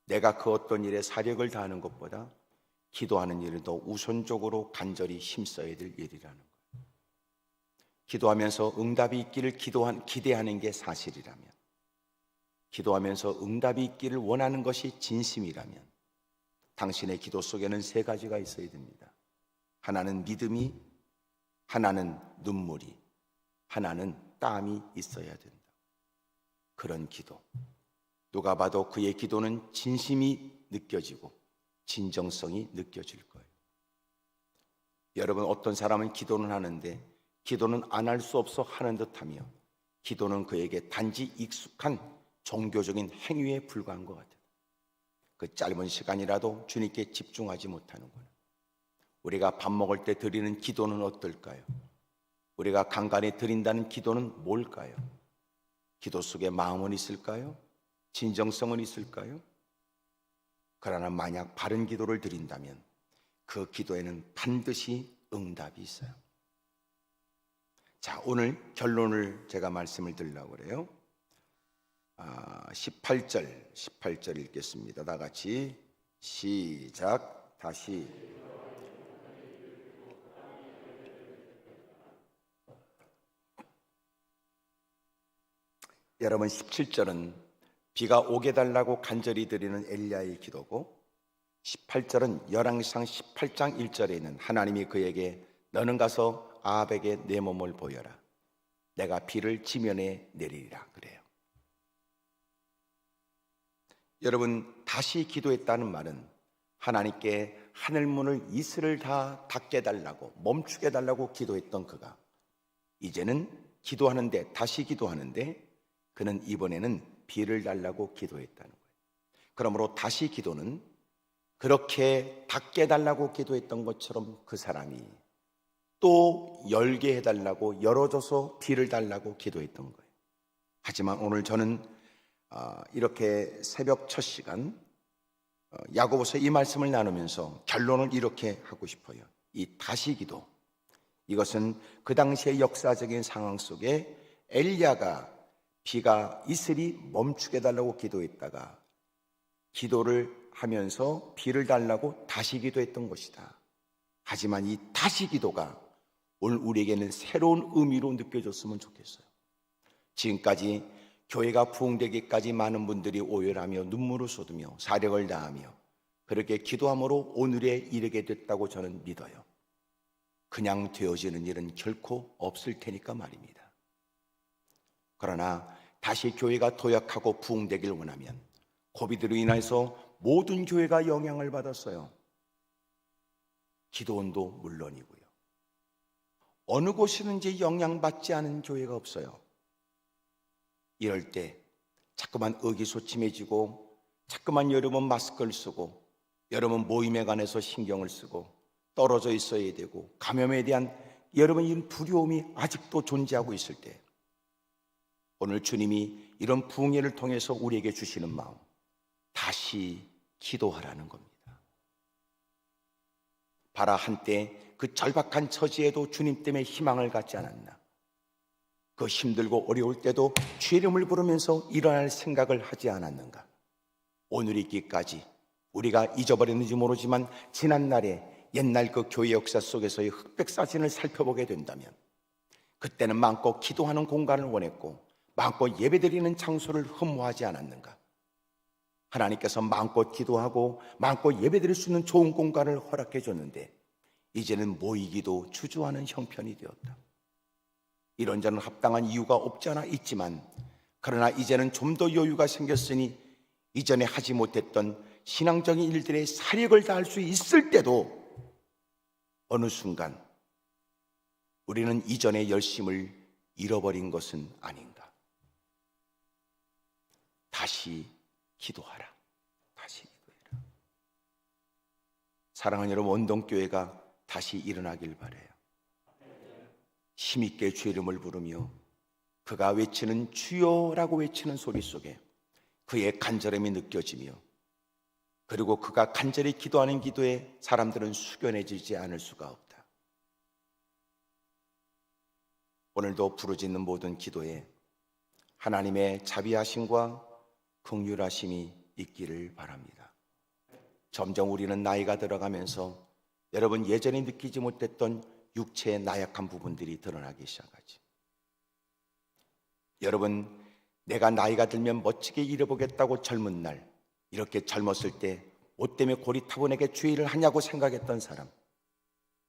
내가 그 어떤 일에 사력을 다하는 것보다 기도하는 일을 더 우선적으로 간절히 힘써야 될 일이라는 거예요. 기도하면서 응답이 있기를 기대하는 게 사실이라면, 기도하면서 응답이 있기를 원하는 것이 진심이라면 당신의 기도 속에는 세 가지가 있어야 됩니다. 하나는 믿음이, 하나는 눈물이, 하나는 땀이 있어야 된다. 그런 기도, 누가 봐도 그의 기도는 진심이 느껴지고 진정성이 느껴질 거예요. 여러분, 어떤 사람은 기도는 하는데 기도는 안 할 수 없어 하는 듯하며 기도는 그에게 단지 익숙한 종교적인 행위에 불과한 것 같아요. 그 짧은 시간이라도 주님께 집중하지 못하는구나. 우리가 밥 먹을 때 드리는 기도는 어떨까요? 우리가 간간히 드린다는 기도는 뭘까요? 기도 속에 마음은 있을까요? 진정성은 있을까요? 그러나 만약 바른 기도를 드린다면 그 기도에는 반드시 응답이 있어요. 자, 오늘 결론을 제가 말씀을 드리려고 그래요. 18절 읽겠습니다. 다 같이 시작. 다시. 여러분, 17절은 비가 오게 달라고 간절히 드리는 엘리야의 기도고, 18절은 열왕기상 18장 1절에 있는 하나님이 그에게 너는 가서 아합에게 내 몸을 보여라. 내가 비를 지면에 내리리라 그래요. 여러분, 다시 기도했다는 말은 하나님께 하늘문을 이슬을 다 닫게 달라고, 멈추게 달라고 기도했던 그가 이제는 기도하는데, 다시 기도하는데 그는 이번에는 비를 달라고 기도했다는 거예요. 그러므로 다시 기도는 그렇게 닫게 달라고 기도했던 것처럼 그 사람이 또 열게 해달라고, 열어줘서 비를 달라고 기도했던 거예요. 하지만 오늘 저는 이렇게 새벽 첫 시간 야고보서 이 말씀을 나누면서 결론을 이렇게 하고 싶어요. 이 다시 기도, 이것은 그 당시의 역사적인 상황 속에 엘리야가 비가 이슬이 멈추게 달라고 기도했다가 기도를 하면서 비를 달라고 다시 기도했던 것이다. 하지만 이 다시 기도가 오늘 우리에게는 새로운 의미로 느껴졌으면 좋겠어요. 지금까지 교회가 부흥되기까지 많은 분들이 오열하며 눈물을 쏟으며 사력을 다하며 그렇게 기도함으로 오늘에 이르게 됐다고 저는 믿어요. 그냥 되어지는 일은 결코 없을 테니까 말입니다. 그러나 다시 교회가 도약하고 부흥되길 원하면 코비드로 인해서 모든 교회가 영향을 받았어요. 기도원도 물론이고요. 어느 곳이든지 영향받지 않은 교회가 없어요. 이럴 때 자꾸만 의기소침해지고 자꾸만 여러분 마스크를 쓰고 여러분 모임에 관해서 신경을 쓰고 떨어져 있어야 되고 감염에 대한 여러분 이런 두려움이 아직도 존재하고 있을 때 오늘 주님이 이런 부흥회를 통해서 우리에게 주시는 마음, 다시 기도하라는 겁니다. 바라 한때 그 절박한 처지에도 주님 때문에 희망을 갖지 않았나? 그 힘들고 어려울 때도 주의 이름을 부르면서 일어날 생각을 하지 않았는가? 오늘 있기까지 우리가 잊어버렸는지 모르지만 지난날에 옛날 그 교회 역사 속에서의 흑백 사진을 살펴보게 된다면 그때는 마음껏 기도하는 공간을 원했고 마음껏 예배드리는 장소를 흠모하지 않았는가? 하나님께서 마음껏 기도하고 마음껏 예배드릴 수 있는 좋은 공간을 허락해 줬는데 이제는 모이기도 주저하는 형편이 되었다. 이런저런 합당한 이유가 없지 않아 있지만 그러나 이제는 좀 더 여유가 생겼으니 이전에 하지 못했던 신앙적인 일들에 사력을 다할 수 있을 때도 어느 순간 우리는 이전의 열심을 잃어버린 것은 아닌가? 다시 기도하라. 다시 기도해라. 사랑하는 여러분, 원동교회가 다시 일어나길 바라요. 힘있게 주의 이름을 부르며 그가 외치는 주여라고 외치는 소리 속에 그의 간절함이 느껴지며 그리고 그가 간절히 기도하는 기도에 사람들은 숙연해지지 않을 수가 없다. 오늘도 부르짖는 모든 기도에 하나님의 자비하심과 긍휼하심이 있기를 바랍니다. 점점 우리는 나이가 들어가면서 여러분 예전에 느끼지 못했던 육체의 나약한 부분들이 드러나기 시작하지. 여러분 내가 나이가 들면 멋지게 일해보겠다고 젊은 날 이렇게 젊었을 때 옷 때문에 고리타분하게 주의를 하냐고 생각했던 사람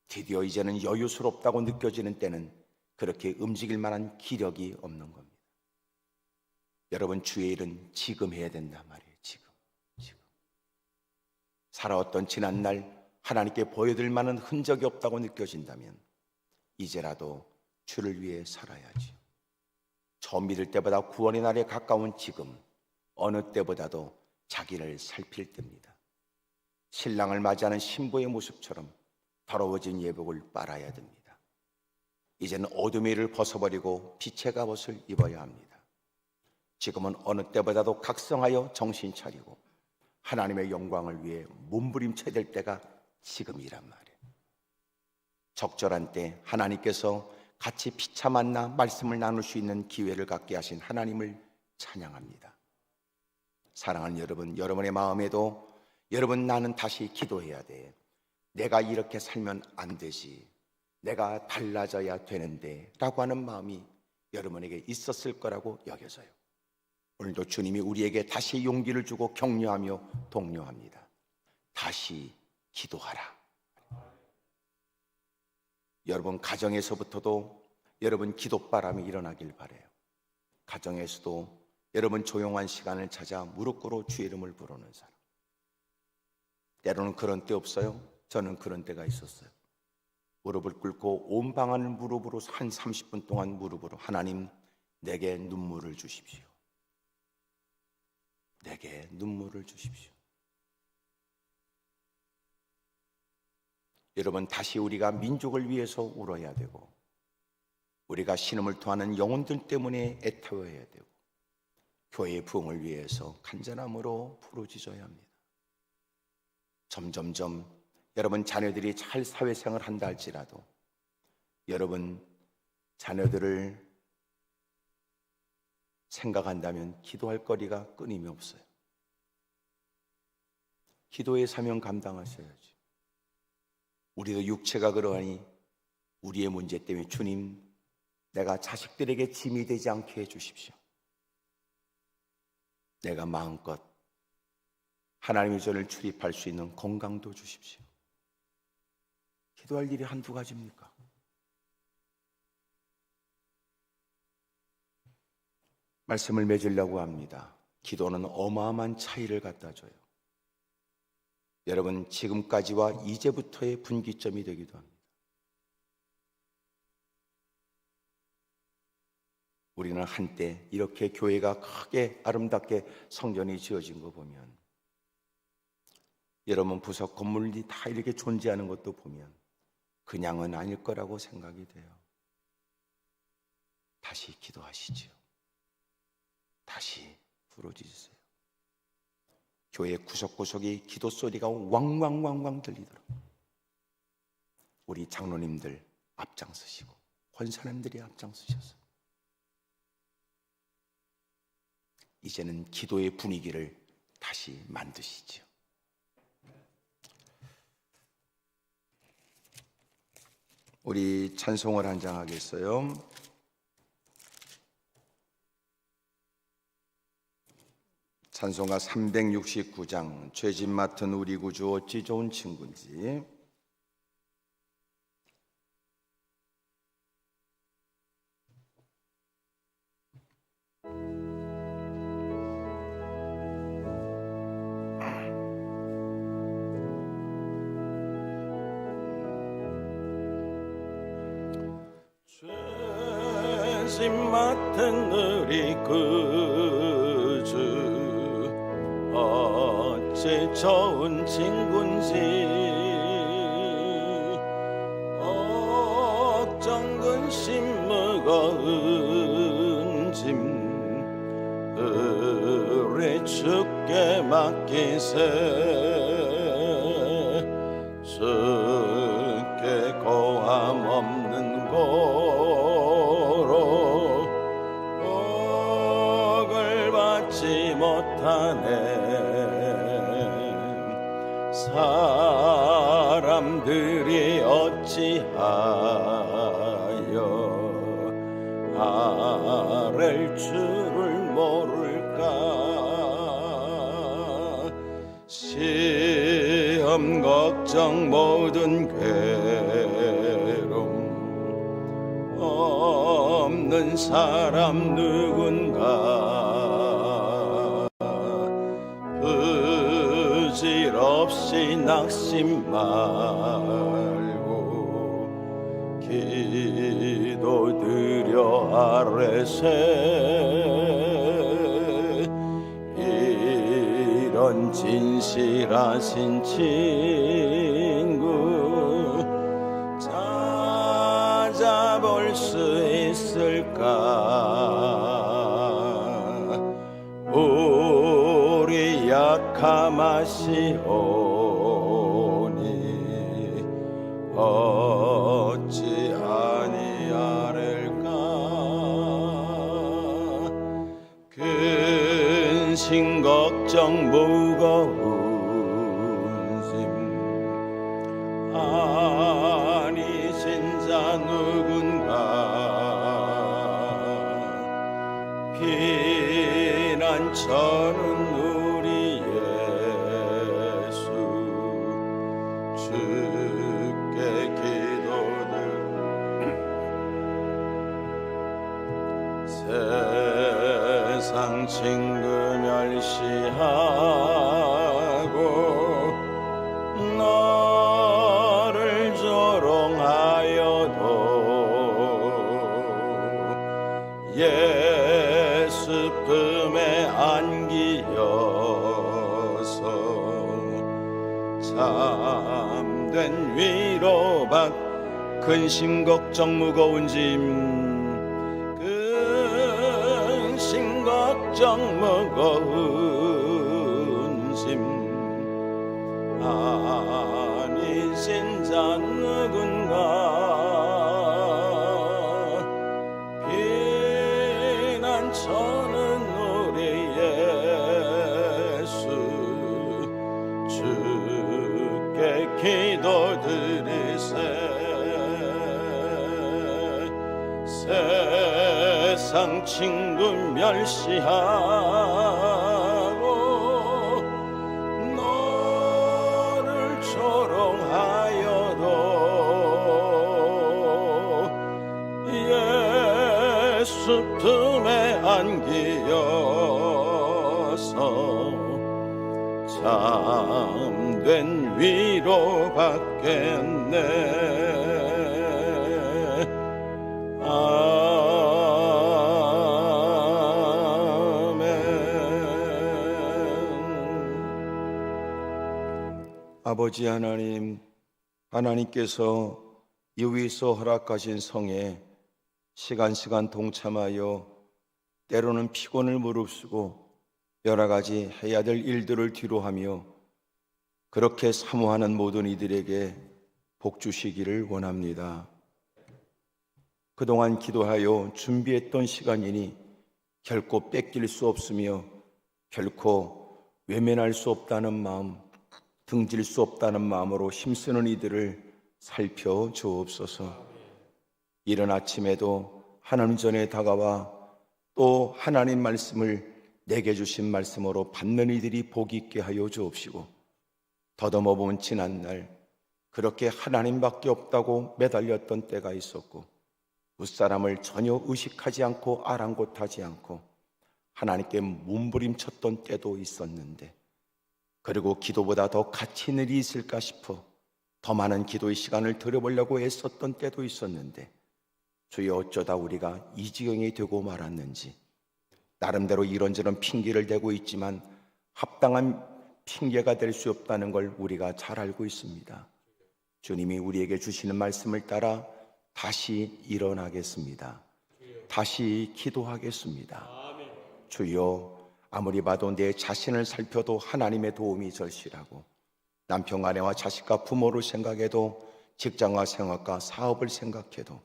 드디어 이제는 여유스럽다고 느껴지는 때는 그렇게 움직일 만한 기력이 없는 겁니다. 여러분 주의 일은 지금 해야 된단 말이에요. 지금 살아왔던 지난날 하나님께 보여드릴 만한 흔적이 없다고 느껴진다면 이제라도 주를 위해 살아야지. 처음 믿을 때보다 구원의 날에 가까운 지금 어느 때보다도 자기를 살필 때입니다. 신랑을 맞이하는 신부의 모습처럼 더러워진 예복을 빨아야 됩니다. 이제는 어둠의 일을 벗어버리고 빛의 갑옷을 입어야 합니다. 지금은 어느 때보다도 각성하여 정신 차리고 하나님의 영광을 위해 몸부림쳐야 될 때가 지금이란 말이에요. 적절한 때 하나님께서 같이 피차 만나 말씀을 나눌 수 있는 기회를 갖게 하신 하나님을 찬양합니다. 사랑하는 여러분, 여러분의 마음에도 여러분 나는 다시 기도해야 돼. 내가 이렇게 살면 안 되지. 내가 달라져야 되는데 라고 하는 마음이 여러분에게 있었을 거라고 여겨져요. 오늘도 주님이 우리에게 다시 용기를 주고 격려하며 독려합니다. 다시 기도하라. 여러분 가정에서부터도 여러분 기도바람이 일어나길 바라요. 가정에서도 여러분 조용한 시간을 찾아 무릎 꿇어 주의 이름을 부르는 사람. 때로는 그런 때 없어요? 저는 그런 때가 있었어요. 무릎을 꿇고 온 방안을 무릎으로 한 30분 동안 무릎으로 하나님 내게 눈물을 주십시오. 내게 눈물을 주십시오. 여러분 다시 우리가 민족을 위해서 울어야 되고 우리가 신음을 토하는 영혼들 때문에 애태워야 되고 교회의 부흥을 위해서 간절함으로 부르짖어야 합니다. 점점점 여러분 자녀들이 잘 사회생활을 한다 할지라도 여러분 자녀들을 생각한다면 기도할 거리가 끊임이 없어요. 기도의 사명 감당하셔야지. 우리도 육체가 그러하니 우리의 문제 때문에 주님 내가 자식들에게 짐이 되지 않게 해주십시오. 내가 마음껏 하나님의 전을 출입할 수 있는 건강도 주십시오. 기도할 일이 한두 가지입니까? 말씀을 맺으려고 합니다. 기도는 어마어마한 차이를 갖다 줘요. 여러분 지금까지와 이제부터의 분기점이 되기도 합니다. 우리는 한때 이렇게 교회가 크게 아름답게 성전이 지어진 거 보면, 여러분 부석 건물이 다 이렇게 존재하는 것도 보면 그냥은 아닐 거라고 생각이 돼요. 다시 기도하시지요. 다시 부르짖으세요. 교회 구석구석이 기도 소리가 왕왕왕왕 들리도록 우리 장로님들 앞장서시고 권사님들이 앞장서셔서 이제는 기도의 분위기를 다시 만드시죠. 우리 찬송을 한 장 하겠어요. 찬송가 369장, 죄짐 맡은 우리 구주 어찌 좋은 친구인지. 죄짐 맡은 우리 구주 어찌 좋은 친구인지, 걱정 근심 무거운 짐 우리 주께 맡기세. 주께 고함 없는 고로 복을 받지 못하네. 사람들이 어찌하여 아랠 줄을 모를까. 시험 걱정 모든 괴로움 없는 사람 누군가. 부질없이 낙심 말고 기도드려 아뢰세. 이런 진실하신 친구 찾아볼 수 있을까. 우리 약함하시오니 어찌 아니하릴까. 근심 걱정 무거운 짐 아니신 자 누군가. 피난처는 우리 예수 주께 기도들. 세상 친구 멸시하고 너를 조롱하여도 예수 품에 안기어서 참된 위로받. 근심 걱정 무거운 짐 근심 걱정 무거운 짐 아니신 자 누군가. 피난처는 우리 예수 주께 기도드리세. 세상 친구 멸시하고 너를 조롱하여도 예수 품에 안기어서 참된 위로 받겠네. 아버지 하나님, 하나님께서 이 위에서 허락하신 성에 시간 동참하여 때로는 피곤을 무릅쓰고 여러 가지 해야 될 일들을 뒤로하며 그렇게 사모하는 모든 이들에게 복 주시기를 원합니다. 그동안 기도하여 준비했던 시간이니 결코 뺏길 수 없으며 결코 외면할 수 없다는 마음, 등질 수 없다는 마음으로 힘쓰는 이들을 살펴주옵소서. 이른 아침에도 하나님 전에 다가와 또 하나님 말씀을 내게 주신 말씀으로 받는 이들이 복이 있게 하여 주옵시고, 더듬어 본 지난날 그렇게 하나님밖에 없다고 매달렸던 때가 있었고 윗사람을 전혀 의식하지 않고 아랑곳하지 않고 하나님께 몸부림쳤던 때도 있었는데, 그리고 기도보다 더 가치 있는 일이 있을까 싶어 더 많은 기도의 시간을 들여보려고 애썼던 때도 있었는데, 주여 어쩌다 우리가 이 지경이 되고 말았는지. 나름대로 이런저런 핑계를 대고 있지만 합당한 핑계가 될 수 없다는 걸 우리가 잘 알고 있습니다. 주님이 우리에게 주시는 말씀을 따라 다시 일어나겠습니다. 다시 기도하겠습니다. 주여, 아무리 봐도 내 자신을 살펴도 하나님의 도움이 절실하고, 남편 아내와 자식과 부모를 생각해도, 직장과 생활과 사업을 생각해도,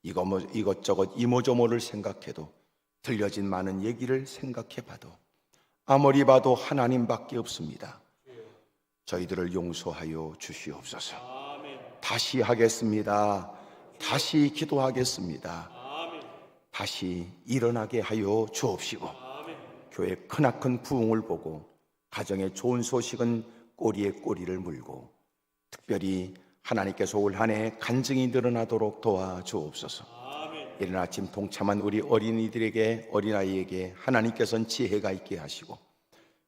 이것저것 이모저모를 생각해도, 들려진 많은 얘기를 생각해봐도 아무리 봐도 하나님밖에 없습니다. 저희들을 용서하여 주시옵소서. 다시 하겠습니다. 다시 기도하겠습니다. 다시 일어나게 하여 주옵시고, 교회 크나큰 부흥을 보고 가정의 좋은 소식은 꼬리에 꼬리를 물고, 특별히 하나님께서 올 한 해 간증이 늘어나도록 도와주옵소서. 이른 아침 동참한 우리 어린이들에게, 어린아이에게 하나님께서는 지혜가 있게 하시고,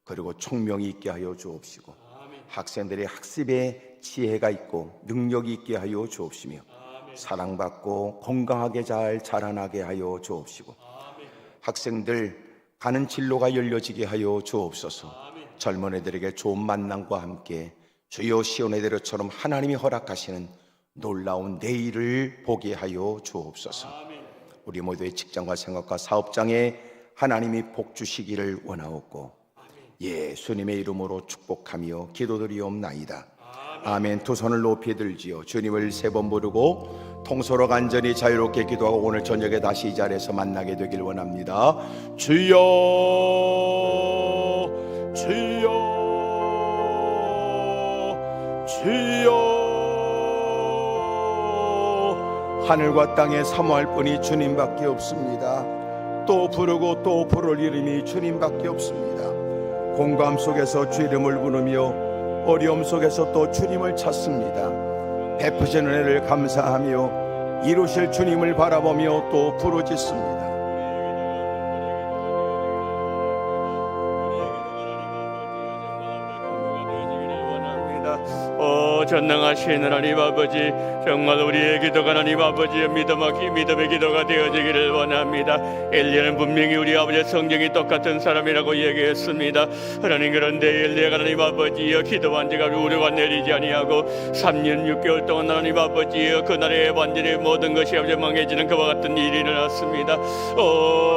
그리고 총명이 있게 하여 주옵시고, 학생들의 학습에 지혜가 있고 능력이 있게 하여 주옵시며, 사랑받고 건강하게 잘 자라나게 하여 주옵시고, 학생들 가는 진로가 열려지게 하여 주옵소서. 젊은 애들에게 좋은 만남과 함께 주여 시온의 대로처럼 하나님이 허락하시는 놀라운 내일을 보게 하여 주옵소서. 우리 모두의 직장과 생활과 사업장에 하나님이 복 주시기를 원하옵고 예수님의 이름으로 축복하며 기도드리옵나이다. 아멘. 두 손을 높이 들지요. 주님을 세 번 부르고 통소로 간절히 자유롭게 기도하고 오늘 저녁에 다시 이 자리에서 만나게 되길 원합니다. 주여, 주여, 주여. 하늘과 땅에 사모할 분이 주님밖에 없습니다. 또 부르고 또 부를 이름이 주님밖에 없습니다. 공감 속에서 주 이름을 부르며 어려움 속에서 또 주님을 찾습니다. 베푸시는 은혜를 감사하며 이루실 주님을 바라보며 또 부르짖습니다. 전능하신 하나님 아버지, 정말 우리의 기도가 하나님 아버지의 믿음의 기도가 되어지기를 원합니다. 엘리야는 분명히 우리 아버지의 성경이 똑같은 사람이라고 얘기했습니다. 하나님, 그런데 엘리야가 하나님 아버지여 기도한 지가 우려가 내리지 아니하고 3년 6개월 동안 하나님 아버지여 그 나라의 완전히 모든 것이 아버지 망해지는 그와 같은 일이 일어났습니다.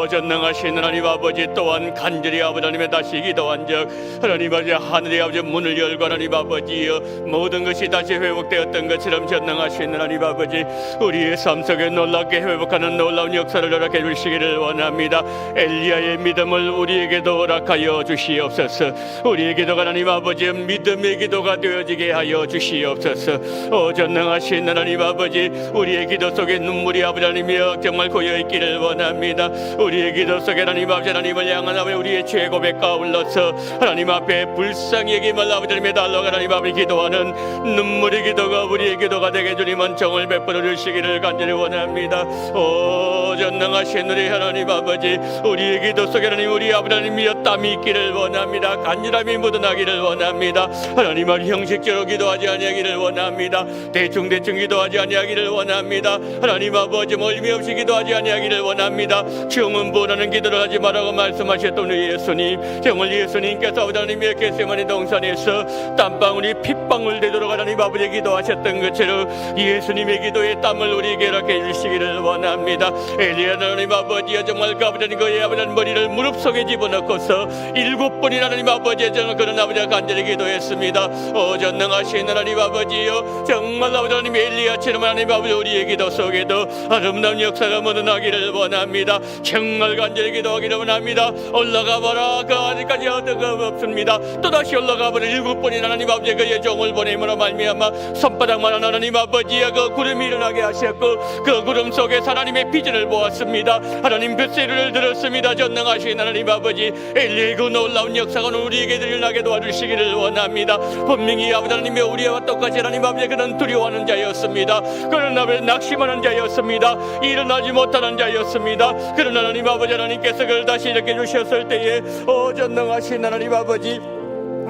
전능하신 하나님 아버지, 또한 간절히 아버지 하나님의 다시 기도한 적 하나님 아버지 하늘의 아버지 문을 열고 하나님 아버지여 모든 것이 다시 회복되었던 것처럼 전능하신 하나님 아버지, 우리의 삶 속에 놀랍게 회복하는 놀라운 역사를 허락해 주시기를 원합니다. 엘리야의 믿음을 우리에게도 허락하여 주시옵소서. 우리의 기도가 하나님 아버지 믿음의 기도가 되어지게 하여 주시옵소서. 전능하신 하나님 아버지, 우리의 기도 속에 눈물이 아버지 하나님이여 정말 고여있기를 원합니다. 우리의 기도 속에 하나님 아버지 하나님을 향한 아버지 우리의 죄 고백과 올라서 하나님 앞에 불쌍히 여김을 아버지 하나님의 달라고 하나님 앞에 기도하는 눈물의 기도가 우리의 기도가 되게 주님은 정을 베풀어 주시기를 간절히 원합니다. 오 전능하신 우리 하나님 아버지, 우리의 기도 속에 하나님 우리 아버지 하나님이여 땀이 있기를 원합니다. 간절함이 묻어나기를 원합니다. 하나님은 형식적으로 기도하지 아니하기를 원합니다. 대충 기도하지 아니하기를 원합니다. 하나님 아버지 멀미 없이 기도하지 아니하기를 원합니다. 정은 원하는 기도를 하지 말라고 말씀하셨던 우리 예수님, 정말 예수님께서 하나님의 겟세마네 동산에서 땀방울이 핏방울 되도록 하나님 아버지 기도하셨던 것처럼 예수님의 기도에 땀을 우리에게 이렇게 주시기를 원합니다. 엘리야 하나님 아버지여 정말 그 아버지 그의 아버지 머리를 무릎 속에 집어넣고서 7번이나 하나님 아버지의 저는 그런 아버지가 간절히 기도했습니다. 오 전능하신 하나님 아버지여 정말 아버지 하나님 엘리야처럼 하나님 아버지 우리의 기도 속에도 아름다운 역사가 묻어나기를 원합니다. 정말 간절히 기도하기를 원합니다. 올라가 봐라 그 아직까지 얻어가 없습니다. 또다시 올라가 봐라 7번이나 하나님 아버지 그의 종을 보내므로 말미암아 손바닥만한 하나님 아버지의 그 구름이 일어나게 하셨고 그 구름 속에 하나님의 비전을 보았습니다. 하나님 뱃세를 들었습니다. 전능하신 하나님 아버지 엘리야의 그 놀라운 역사가 우리에게 일어나게 도와주시기를 원합니다. 분명히 아버지 하나님의 우리와 똑같이 하나님 아버지 그는 두려워하는 자였습니다. 그는 아버지 낙심하는 자였습니다. 일어나지 못하는 자였습니다. 그러나 하나님 아버지 하나님께서 그를 다시 이렇게 주셨을 때에 오 전능하신 하나님 아버지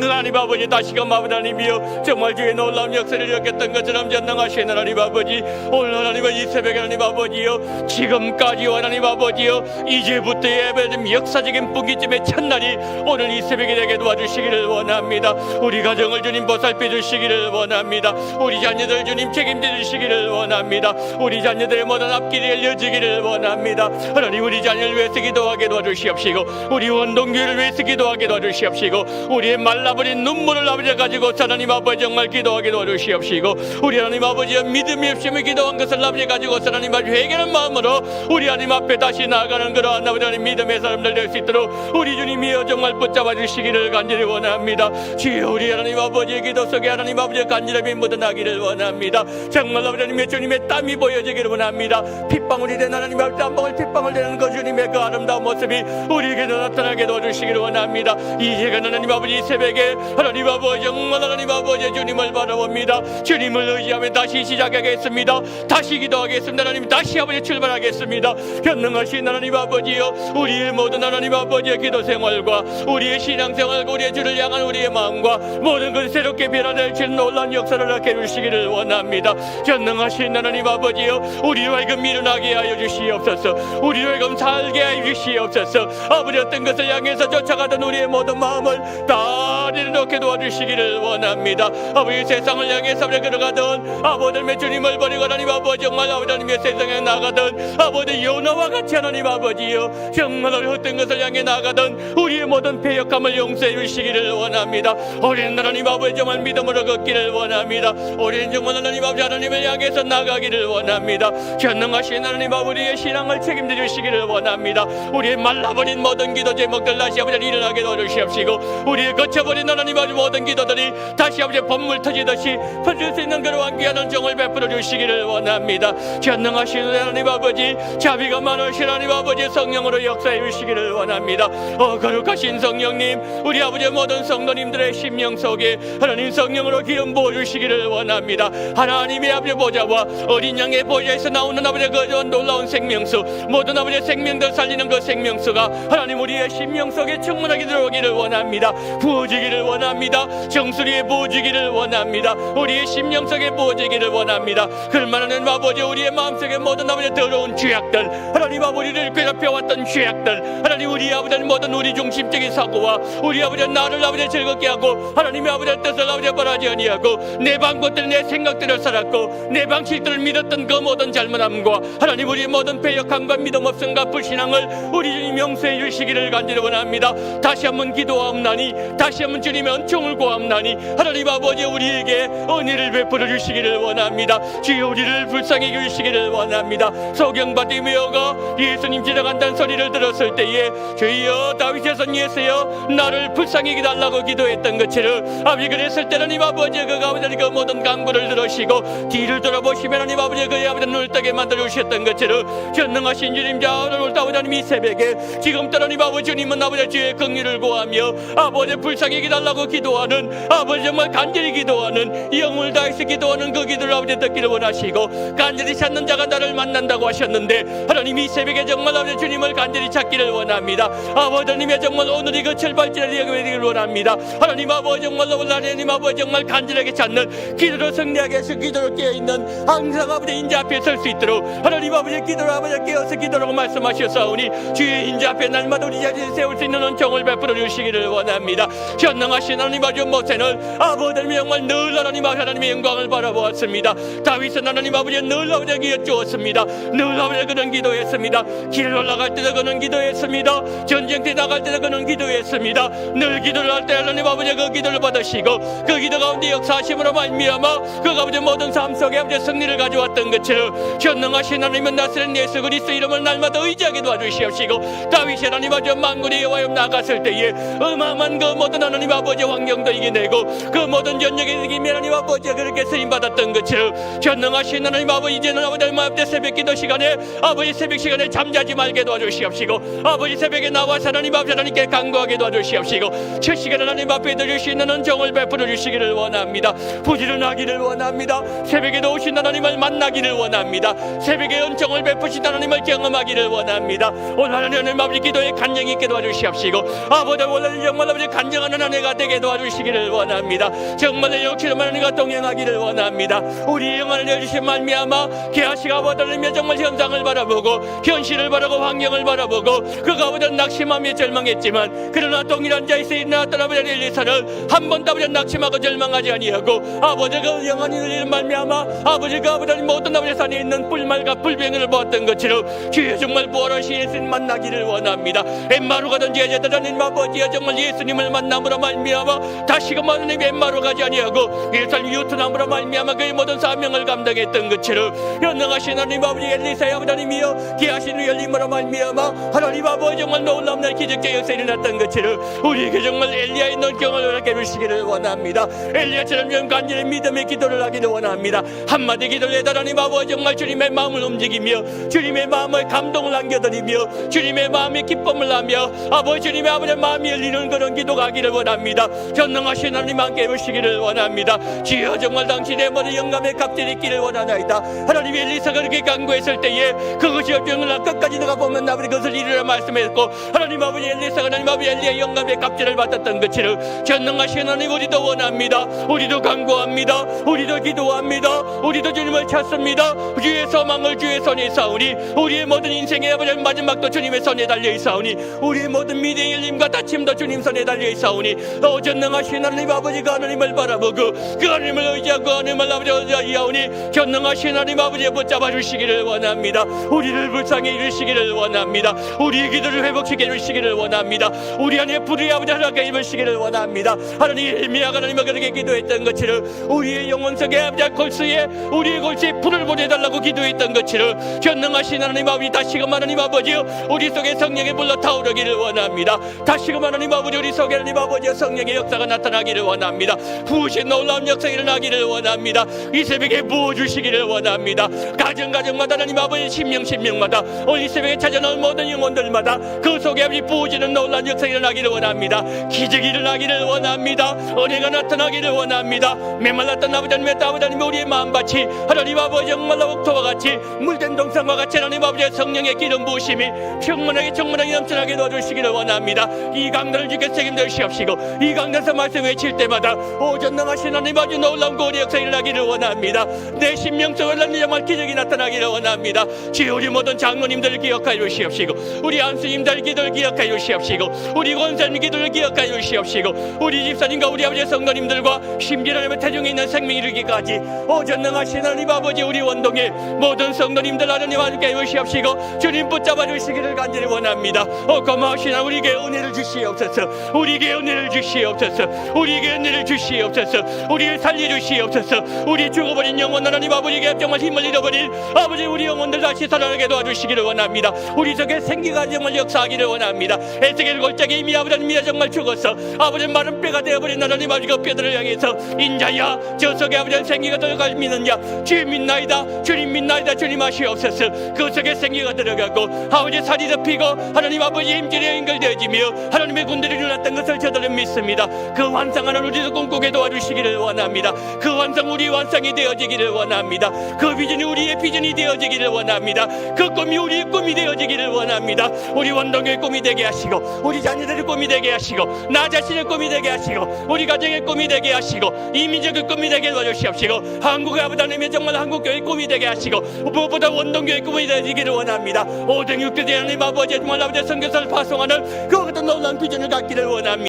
하나님 아버지 다시금 아버지 하나님이여 정말 주의 놀라운 역사를 일으켰던 것처럼 전능하신 하나님 아버지 오늘 하나님의 이 새벽에 하나님 아버지여 지금까지 하나님 아버지여 이제부터의 역사적인 분기점의 첫날이 오늘 이 새벽에 되게 도와주시기를 원합니다. 우리 가정을 주님 보살펴 주시기를 원합니다. 우리 자녀들 주님 책임져 주시기를 원합니다. 우리 자녀들의 모든 앞길이 열려지기를 원합니다. 하나님 우리 자녀를 위해서 기도하게 도와주시옵시고 우리 원동교를 위해서 기도하게 도와주시옵시고 우리의 말라버린 눈물을 아버지 가지고 하나님 아버지 정말 기도하게 도와주시옵시고 우리 하나님 아버지의 믿음이 없음을 기도한 것을 아버지 가지고 하나님 아버지 회개하는 마음으로 우리 하나님 앞에 다시 나아가는 그러한 아버지 하나님 믿음의 사람들 될 수 있도록 우리 주님이여 정말 붙잡아 주시기를 간절히 원합니다. 주여 우리 하나님 아버지의 기도 속에 하나님 아버지의 간절함이 묻어나기를 원합니다. 정말 아버지 하나님의 주님의 땀이 보여지기를 원합니다. 핏방울이 된 하나님 아버지 한 방울 핏방울 되는 그 주님의 그 아름다운 모습이 우리에게도 나타나게 도와주시기를 원합니다. 이 시간 하나님 아버지 이 새벽에 하나님 아버지 정말 하나님 아버지 주님을 바라봅니다. 주님을 의지하며 다시 시작하겠습니다. 다시 기도하겠습니다. 하나님 다시 아버지 출발하겠습니다. 전능하신 하나님 아버지여 우리의 모든 하나님 아버지의 기도 생활과 우리의 신앙생활과 우리의 주를 향한 우리의 마음과 모든 것을 새롭게 변화될 수 있는 놀라운 역사를 하게 해주시기를 원합니다. 전능하신 하나님 아버지여 우리로 하여금 일어나게 하여 주시옵소서. 우리로 하여금 살게 하여 주시옵소서. 아버지 어떤 것을 향해서 쫓아가던 우리의 모든 마음을 다 내려놓게 도와주시기를 원합니다. 아버지 세상을 향해서 걸어가던 아버지의 주님을 버리고 하나님 아버지 정말 아버지 하나님의 세상에 나가던 아버지 요나와 같이 하나님 아버지여 정말 어떤 것을 향해 나가던 우리의 모든 패역함을 용서해 주시기를 원합니다. 우리는 하나님 아버지 정말 믿음으로 걷기를 원합니다. 우리는 정말 하나님 아버지 하나님을 향해서 나가기를 원합니다. 전능하신 하나님 아버지의 신앙을 책임져 주시기를 원합니다. 우리의 말라버린 모든 기도 제목들 다시 아버지 일어나게 도와주시옵시고 우리의 거쳐버린 하나님 아버지 모든 기도들이 다시 아버지 번물 터지듯이 퍼질 수 있는 그러한 귀한 정을 베풀어 주시기를 원합니다. 전능하신 하나님 아버지 자비가 많으신 하나님 아버지 성령으로 역사해 주시기를 원합니다. 거룩하신 성령님 우리 아버지의 모든 성도님들의 심령 속에 하나님 성령으로 기름 부어 주시기를 원합니다. 하나님의 아버지 보좌와 어린 양의 보좌에서 나오는 아버지 그 놀라운 생명수 모든 아버지의 생명들 살리는 그 생명수가 하나님 우리의 심령 속에 충만하게 들어오기를 원합니다. 부어지기를 원합니다. 정수리에 부어지기를 원합니다. 우리의 심령 속에 부어지기를 원합니다. 그럴만한 아버지 우리의 마음속에 모든 아버지 더러운 죄악들 하나님 아버지를 괴롭혀왔던 죄악들 하나님 우리 아버지 모든 우리 중심적인 사고와 우리 아버지 나를 아버지 즐겁게 하고 하나님의 아버지 뜻을 아버지 바라지 아니하고 내 방법들 내 생각들을 살았고 내 방식들을 믿었던 그 모든 잘못함과 하나님 우리의 모든 배역함과 믿음 없음과 불신앙을 우리 주님 용서해 주시기를 간절히 원합니다. 다시 한번 기도하옵나니 다시 한번 주님의 은총을 구하옵나니 하나님 아버지 우리에게 은혜를 베풀어 주시기를 원합니다. 주여 우리를 불쌍히 여기시기를 원합니다. 소경바디메오가 예수님 지나간다는 소리를 들었을 때에 주여 다윗의 son 예수여 나를 불쌍히 기달라고 기도했던 것처럼 아버지 그랬을 때 하나님 아버지 그 아버지 그 모든 강구를 들으시고 뒤를 돌아보시면 하나님 아버지 그의 아버지 눈을 뜨게 만들어 주셨던 것처럼 전능하신 주님 자 오늘 아버지 하나님 이 새벽에 지금 하나님 아버지 주님은 아버지 주의 긍휼을 구하며 아버지 불쌍히 간절히 달라고 기도하는 아버지 정말 간절히 기도하는 영을 다해서 기도하는 그 기도를 아버지 듣기를 원하시고 간절히 찾는 자가 나를 만난다고 하셨는데 하나님 이 새벽에 정말 아버지 주님을 간절히 찾기를 원합니다. 아버지님의 정말 오늘이 그 출발지를 여기기를 원합니다. 하나님 아버지 정말 오늘 하나님 아버지 정말 간절하게 찾는 기도로 승리하게 해서 기도로 깨어있는 항상 아버지 인자 앞에 설 수 있도록 하나님 아버지 기도로 아버지 깨어서 기도라고 말씀하셨사오니 주의 인자 앞에 날마다 우리 자신을 세울 수 있는 은총을 베풀어 주시기를 원합니다. 전능하신 하나님 아버지 모세는 아버지님이 정말 늘 하나님의 영광을 바라보았습니다. 다윗은 하나님 아버지 늘 아버지에게 여쭈었습니다. 늘 아버지 그는 기도했습니다. 길을 올라갈 때도 그는 기도했습니다. 전쟁터에 나갈 때도 그는 기도했습니다. 늘 기도를 할 때 하나님 아버지 그 기도를 받으시고 그 기도 가운데 역사하심으로 말미암아 그 아버지 모든 삶 속에 아버지 승리를 가져왔던 것처럼 전능하신 하나님은 나사렛 예수 그리스도 이름을 날마다 의지하게 도와주시옵시고 다윗이 하나님 아버지 만군의 여호와여 나갔을 때에 어마어마한 그 모든 하나님 아버지 환경도 이겨내고 그 모든 전쟁에 이기며 하나님 아버지가 그렇게 쓰임받았던 것처럼 전능하신 하나님 아버지 이제는 아버지 아버지 새벽 기도 시간에 아버지 새벽 시간에 잠자지 말게 도와주시옵시고 아버지 새벽에 나와서 하나님 아버지 하나님께 간구하게 도와주시옵시고 첫 시간에 하나님 앞에 드릴 수 있는 은총을 베풀어 주시기를 원합니다. 부지런하기를 원합니다. 새벽에도 오신 하나님을 만나기를 원합니다. 새벽에 은총을 베푸신 하나님을 경험하기를 원합니다. 오늘 하나님 아버지 기도에 간증이 있게 도와주시옵시고 아버지 오늘 정말 아버지 간증하는 한 해가 되게 도와주시기를 원합니다. 정말 역시로 하나님과 동행하기를 원합니다. 우리 영혼을 내주신 말미암아 개하시가 아버지님의 정말 현상을 바라보고 현실을 바라보고 환경을 바라보고 그 가운데 낙심하며 절망했지만 그러나 동일한 자에서 일어났던 아버지 엘리사는 한 번도 아버지 낙심하고 절망하지 아니하고 아버지 그 영원히 누리는 말미암아 아버지 그 아버지 모든 아버지 산에 있는 뿔말과 불병을 보았던 것처럼 주여 정말 부활하신 예수님 만나기를 원합니다. 엠마로 가던 제자들 하나님 아버지여 정말 예수님을 만남으로 말미암아 다시금 하나님 엠마로 가지 아니하고 예루살렘 유턴함으로 말미암아 그의 모든 사명을 감당했던 것처럼 연능하신 하나님 아버지 엘리사의 아버지님이여 귀하신 열림으로 말미암아 하나님 아버지 정말 놀라운 기적적 역사에 일어났던 것처럼 우리에게 정말 엘리야의 눈경을 허락해 주시기를 원합니다. 엘리야처럼 좀 간절히 믿음의 기도를 하기를 원합니다. 한마디 기도를 해달 하나님 아버지 정말 주님의 마음을 움직이며 주님의 마음을 감동을 안겨드리며 주님의 마음의 기쁨을 하며 아버지 주님의 아버지 마음이 열리는 그런 기도가 하기를 원합니다. 전능하신 하나님 함께 해주시기를 원합니다. 주여 정말 당신의 머리 영감의 갑질이 있기를 원하나이다. 하나님 엘리사가 그렇게 간구했을 때에 그것이 어쩌면 끝까지 내가 보면 아버지 그것을 이루라 말씀했고 하나님 아버지 엘리사가 하나님 아버지 엘리야의 영감의 갑질을 받았던 것처럼 전능하신 하나님 우리도 원합니다. 우리도 간구합니다. 우리도 기도합니다. 우리도 주님을 찾습니다. 주의 소망을 주의 손에 사오니 우리의 모든 인생의 아버지 마지막도 주님의 손에 달려 있사오니 우리의 모든 미래의 열림과 다침도 주님 손에 달려 있사오니 전능하신 하나님 아버지가 하나님을 바라보고 그 하나님을 의지하고 그 하나님을 아버지 의지하오니 전능하신 하나님 아버지에 붙잡아 주시기를 원합니다. 우리를 불쌍히 해주시기를 원합니다. 우리의 기도를 회복시켜 주시기를 원합니다. 우리 안에 불의 아버지 하나님께 입으시기를 원합니다. 하나님 엘미야가 하나님을 그렇게 기도했던 것처럼 우리의 영혼 속에 아버지 골수에 우리의 골수에 불을 보내달라고 기도했던 것처럼 전능하신 하나님 아버지 다시금 하나님 아버지여 우리 속에 성령의 불러 타오르기를 원합니다. 다시금 하나님 아버지 우리 속에 하나님 아버지여 성령의 역사가 나타나기를 원합니다. 부으신 놀라운 역사가 일어나기를 원합니다. 이 새벽에 부어주시기를 원합니다. 가정마다 하나님 아버지 신명마다 오늘 이 새벽에 찾아나온 모든 영혼들마다 그 속에 아버지 부어지는 놀라운 역사가 일어나기를 원합니다. 기적이 일어나기를 원합니다. 은혜가 나타나기를 원합니다. 메말랐던 아버지님의 아버지님 우리의 마음밭이 하나님 아버지 정말로 옥토와 같이 물된 동산과 같이 하나님 아버지의 성령의 기름 부으심이 충만하게 넘쳐나게 도와주시기를 원합니다. 이 강단을 주께 책임져 주시옵시고 이 강단에서 말씀 외칠 때마다 전능하신 하나님 아버지 놀라운 구원의 역사 일어나기를 원합니다. 내 심령 속에 정말 기적이 나타나기를 원합니다. 주여 우리 모든 장로님들을 기억하여 주시옵시고 우리 안수님들 기도를 기억하여 주시옵시고 우리 권사님 기도를 기억하여 주시옵시고 우리 집사님과 우리 아버지 성도님들과 심지어는 태중에 있는 생명 이르기까지 전능하신 하나님 아버지 우리 원동의 모든 성도님들 하나님 함께 주시옵시고 주님 붙잡아 주시기를 간절히 원합니다. 고마우신 우리에게 은혜를 주시옵소서. 우리에게 은혜를 주시옵소서. 우리에게 은혜를 주시옵소서. 우리를 살려주시옵소서. 우리 죽어버린 영혼 하나님 아버지에게 정말 힘을 잃어버린 아버지 우리 영혼들 다시 살아나게 도와주시기를 원합니다. 우리 속에 생기가 정말 역사하기를 원합니다. 에스겔 골짜기 이미 아버지님이 정말 죽었어 아버지 마른 뼈가 되어버린 하나님 아버지 그 뼈들을 향해서 인자야 저 속에 아버지 생기가 들어갈 믿느냐 주님 믿나이다 주님 믿나이다 주님 하시옵소서. 그 속에 생기가 들어가고 아버지 살이 덮이고 하나님 아버지 힘줄에 연결되어지며 하나님의 군대를 일어났던 것을 저들을 것을 믿습니다. 그 환상하는 우리도 꿈꾸게 도와주시기를 원합니다. 그 환상 우리 환상이 되어지기를 원합니다. 그 비전이 우리의 비전이 되어지기를 원합니다. 그 꿈이 우리의 꿈이 되어지기를 원합니다. 우리 원동교의 꿈이 되게 하시고 우리 자녀들의 꿈이 되게 하시고 나 자신의 꿈이 되게 하시고 우리 가정의 꿈이 되게 하시고 이 민족의 꿈이 되게 도와주시옵시고 한국의 아버지 하나님의 정말 한국교회의 꿈이 되게 하시고 무엇보다 원동교회의 꿈이 되어지기를 원합니다. 오등 육대대 하나님 아버지 정말 아버지 선교사를 파송하는 그 같은 놀라운 비전을 갖기를 원합니다.